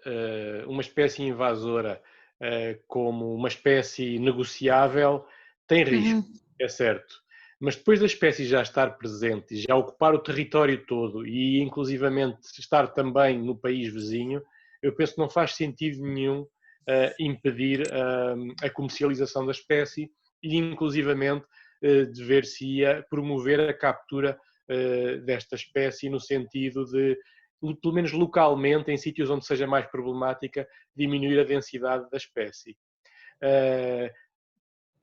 uma espécie invasora como uma espécie negociável tem risco, é certo. Mas depois da espécie já estar presente e já ocupar o território todo e inclusivamente estar também no país vizinho, eu penso que não faz sentido nenhum impedir a comercialização da espécie e inclusivamente dever-se-ia promover a captura desta espécie no sentido de, pelo menos localmente, em sítios onde seja mais problemática, diminuir a densidade da espécie.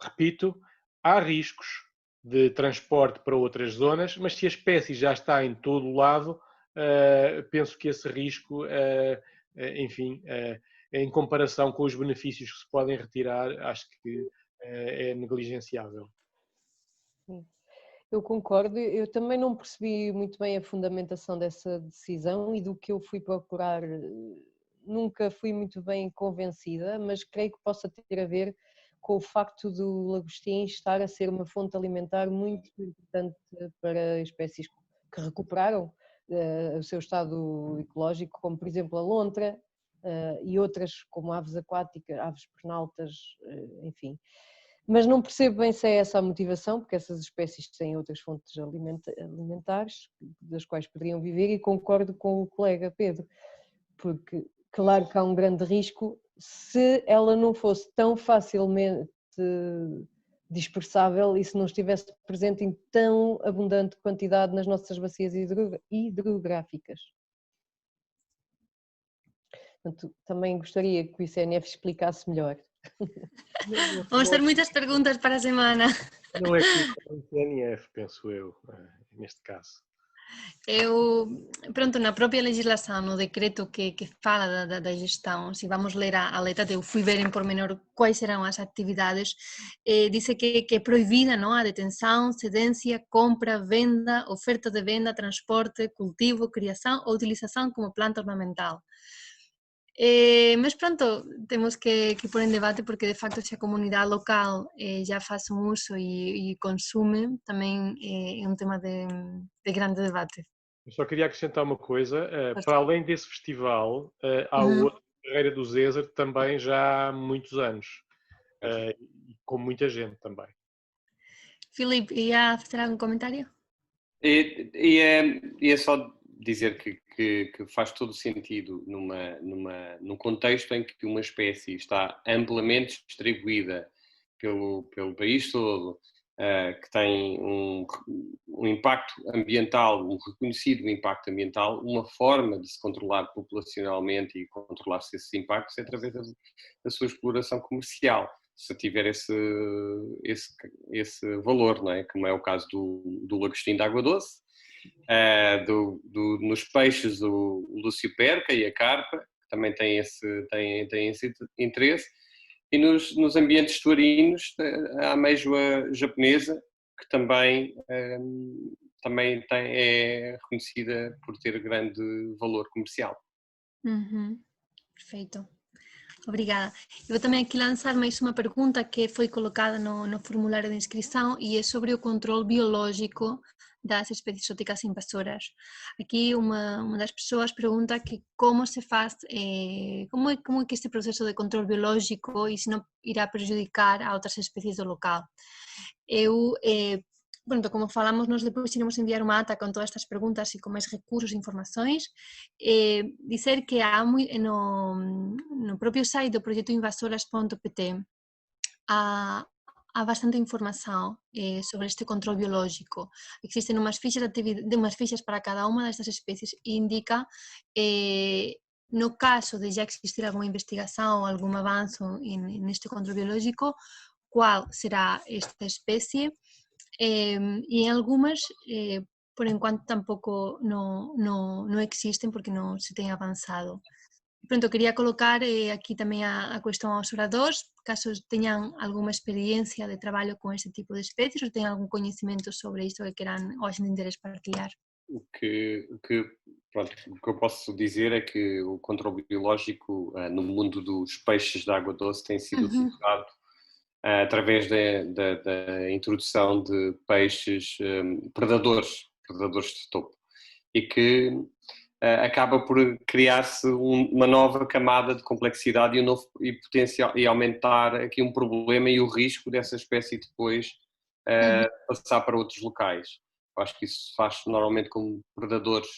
Repito, há riscos de transporte para outras zonas, mas se a espécie já está em todo o lado, penso que esse risco, enfim, em comparação com os benefícios que se podem retirar, acho que é negligenciável. Eu concordo, eu também não percebi muito bem a fundamentação dessa decisão e do que eu fui procurar, nunca fui muito bem convencida, mas creio que possa ter a ver com o facto do lagostim estar a ser uma fonte alimentar muito importante para espécies que recuperaram o seu estado ecológico, como por exemplo a lontra e outras como aves aquáticas, aves pernaltas, enfim. Mas não percebo bem se é essa a motivação, porque essas espécies têm outras fontes alimentares das quais poderiam viver, e concordo com o colega Pedro, porque claro que há um grande risco se ela não fosse tão facilmente dispersável e se não estivesse presente em tão abundante quantidade nas nossas bacias hidrográficas. Portanto, também gostaria que o ICNF explicasse melhor. Vamos ter muitas perguntas para a semana. Não é culpa do ICNF, penso eu, neste caso. Pronto, na própria legislação, no decreto que fala da gestão, se vamos ler a letra, eu fui ver em pormenor quais serão as atividades, diz que é proibida, não, a detenção, cedência, compra, venda, oferta de venda, transporte, cultivo, criação ou utilização como planta ornamental. Mas pronto, temos que pôr em debate, porque de facto se a comunidade local já faz um uso e consume, também é um tema de grande debate. Eu só queria acrescentar uma coisa, para além desse festival, há Uhum. outra carreira do Zezer também já há muitos anos, e com muita gente também. Filipe, ia fazer algum comentário? É só dizer que faz todo sentido num contexto em que uma espécie está amplamente distribuída pelo país todo, que tem um impacto ambiental, um reconhecido impacto ambiental, uma forma de se controlar populacionalmente e controlar-se esses impactos é através da sua exploração comercial, se tiver esse valor, não é? Como é o caso do lagostim de água doce, nos peixes o Lucioperca e a carpa, que também têm esse interesse, e nos ambientes estuarinos a ameijoa japonesa, que também é reconhecida por ter grande valor comercial. Uhum. Perfeito. Obrigada. Eu vou também aqui lançar mais uma pergunta que foi colocada no formulário de inscrição, e é sobre o controle biológico das espécies exóticas invasoras. Aqui uma das pessoas pergunta que como se faz, como é que este processo de controle biológico e se não irá prejudicar a outras espécies do local. Pronto, como falamos, nós depois iremos enviar uma ata com todas estas perguntas e com mais recursos e informações. Dizer que há no próprio site do projeto invasoras.pt há bastante informação sobre este controle biológico. Existem umas fichas para cada uma destas espécies e indica, no caso de já existir alguma investigação ou algum avanço neste controle biológico, qual será esta espécie. E em algumas, por enquanto, tampouco não existem porque não se tem avançado. Pronto, queria colocar aqui também a questão aos oradores, caso tenham alguma experiência de trabalho com este tipo de espécies ou tenham algum conhecimento sobre isto que queiram ou achem de interesse partilhar. O que eu posso dizer é que o controle biológico no mundo dos peixes de água doce tem sido utilizado através da introdução de peixes predadores de topo, e que acaba por criar-se uma nova camada de complexidade e potencial, e aumentar aqui um problema e o risco dessa espécie depois passar para outros locais. Eu acho que isso se faz normalmente com predadores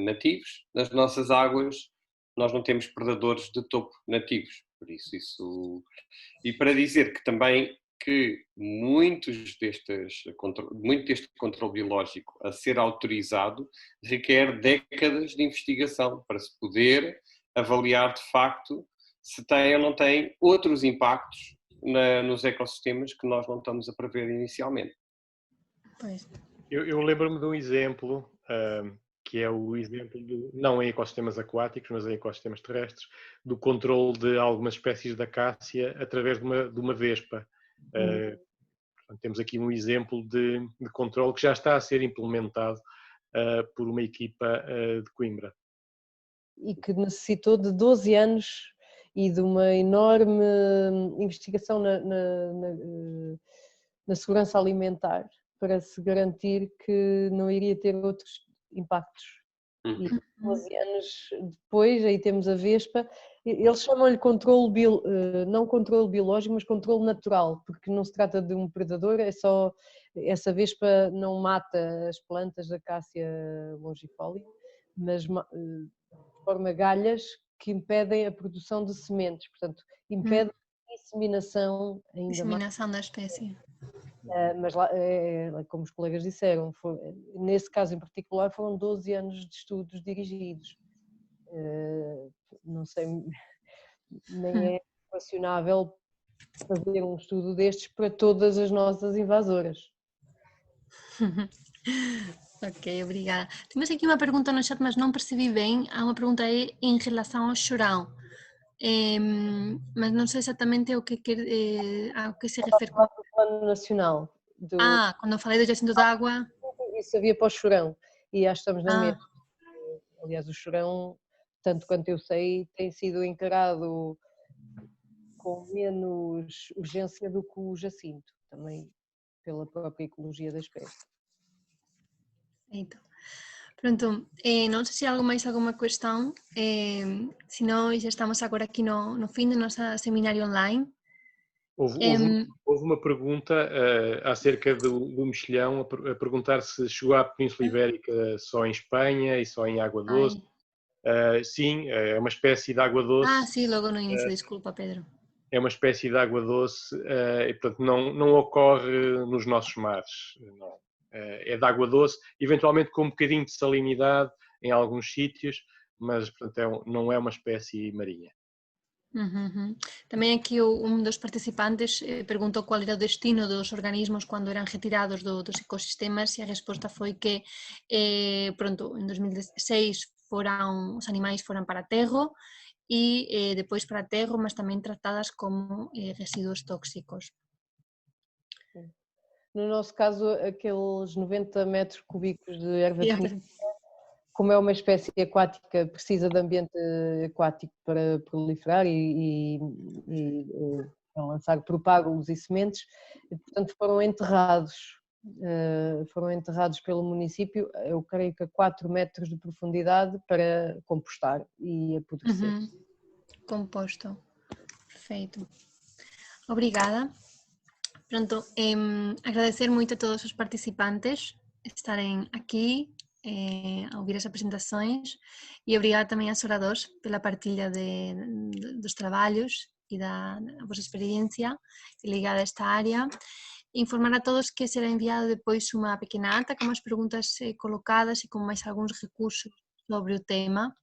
nativos. Nas nossas águas nós não temos predadores de topo nativos, por isso. E para dizer que também que muito deste controle biológico a ser autorizado requer décadas de investigação para se poder avaliar de facto se tem ou não tem outros impactos nos ecossistemas que nós não estamos a prever inicialmente. Pois. Eu lembro-me de um exemplo, que é o exemplo, não em ecossistemas aquáticos, mas em ecossistemas terrestres, do controle de algumas espécies de acácia através de uma vespa. Temos aqui um exemplo de controle que já está a ser implementado por uma equipa de Coimbra. E que necessitou de 12 anos e de uma enorme investigação na segurança alimentar para se garantir que não iria ter outros impactos. E 12 anos depois, aí temos a vespa, eles chamam-lhe não controle biológico, mas controle natural, porque não se trata de um predador, é só, essa vespa não mata as plantas da Cássia longifolia, mas forma galhas que impedem a produção de sementes, portanto, impede a disseminação ainda Disseminação da espécie. mas lá, como os colegas disseram, nesse caso em particular foram 12 anos de estudos dirigidos. Não sei, nem é equacionável fazer um estudo destes para todas as nossas invasoras. Ok, obrigada. Temos aqui uma pergunta no chat, mas não percebi bem. Há uma pergunta aí em relação ao chorão. Mas não sei exatamente ao que se refere. Do Plano Nacional. Quando eu falei do Jacinto d'Água. Isso havia para o chorão, e acho que estamos na mesma. Aliás, o chorão, tanto quanto eu sei, tem sido encarado com menos urgência do que o Jacinto, também pela própria ecologia da espécie. Então, pronto, não sei se há alguma questão, se não, já estamos agora aqui no fim do nosso seminário online. Houve uma pergunta acerca do mexilhão, a perguntar se chegou à Península Ibérica só em Espanha e só em água doce. Sim, é uma espécie de água doce. Sim, logo no início, desculpa, Pedro. É uma espécie de água doce e, portanto, não ocorre nos nossos mares. Não. É de água doce, eventualmente com um bocadinho de salinidade em alguns sítios, mas, portanto, não é uma espécie marinha. Também aqui um dos participantes perguntou qual era o destino dos organismos quando eram retirados dos ecossistemas e a resposta foi que, pronto, em 2016 os animais foram para aterro e depois para aterro, mas também tratadas como resíduos tóxicos. No nosso caso, aqueles 90 metros cúbicos de erva daninha, como é uma espécie aquática, precisa de ambiente aquático para proliferar e para lançar propágulos e sementes, e, portanto foram enterrados pelo município, eu creio que a 4 metros de profundidade para compostar e apodrecer. Composto, perfeito. Obrigada. Pronto, agradecer muito a todos os participantes estarem aqui a ouvir as apresentações e obrigada também aos oradores pela partilha dos trabalhos e da vossa experiência ligada a esta área. Informar a todos que será enviado depois uma pequena ata com as perguntas colocadas e com mais alguns recursos sobre o tema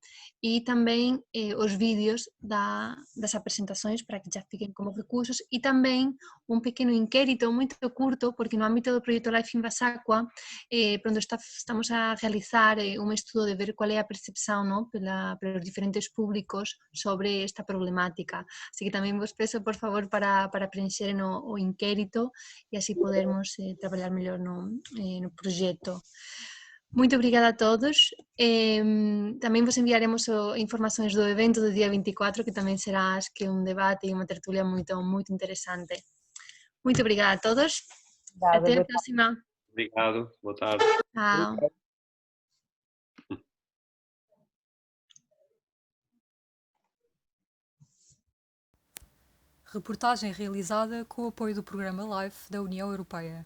e também os vídeos das apresentações para que já fiquem como recursos e também um pequeno inquérito muito curto, porque no âmbito do projeto Life in Basacua pronto, estamos a realizar um estudo de ver qual é a percepção, ¿no? pelos diferentes públicos sobre esta problemática. Así que tamén vos peço, por favor, para preencherem o inquérito e así podermos trabalhar mellor no proxecto. Muito obrigada a todos. Também vos enviaremos informações do evento do dia 24, que também será, acho que, um debate e uma tertúlia muito, muito interessante. Muito obrigada a todos. Até a próxima. Obrigado. Boa tarde. Tchau. Reportagem realizada com o apoio do Programa LIFE da União Europeia.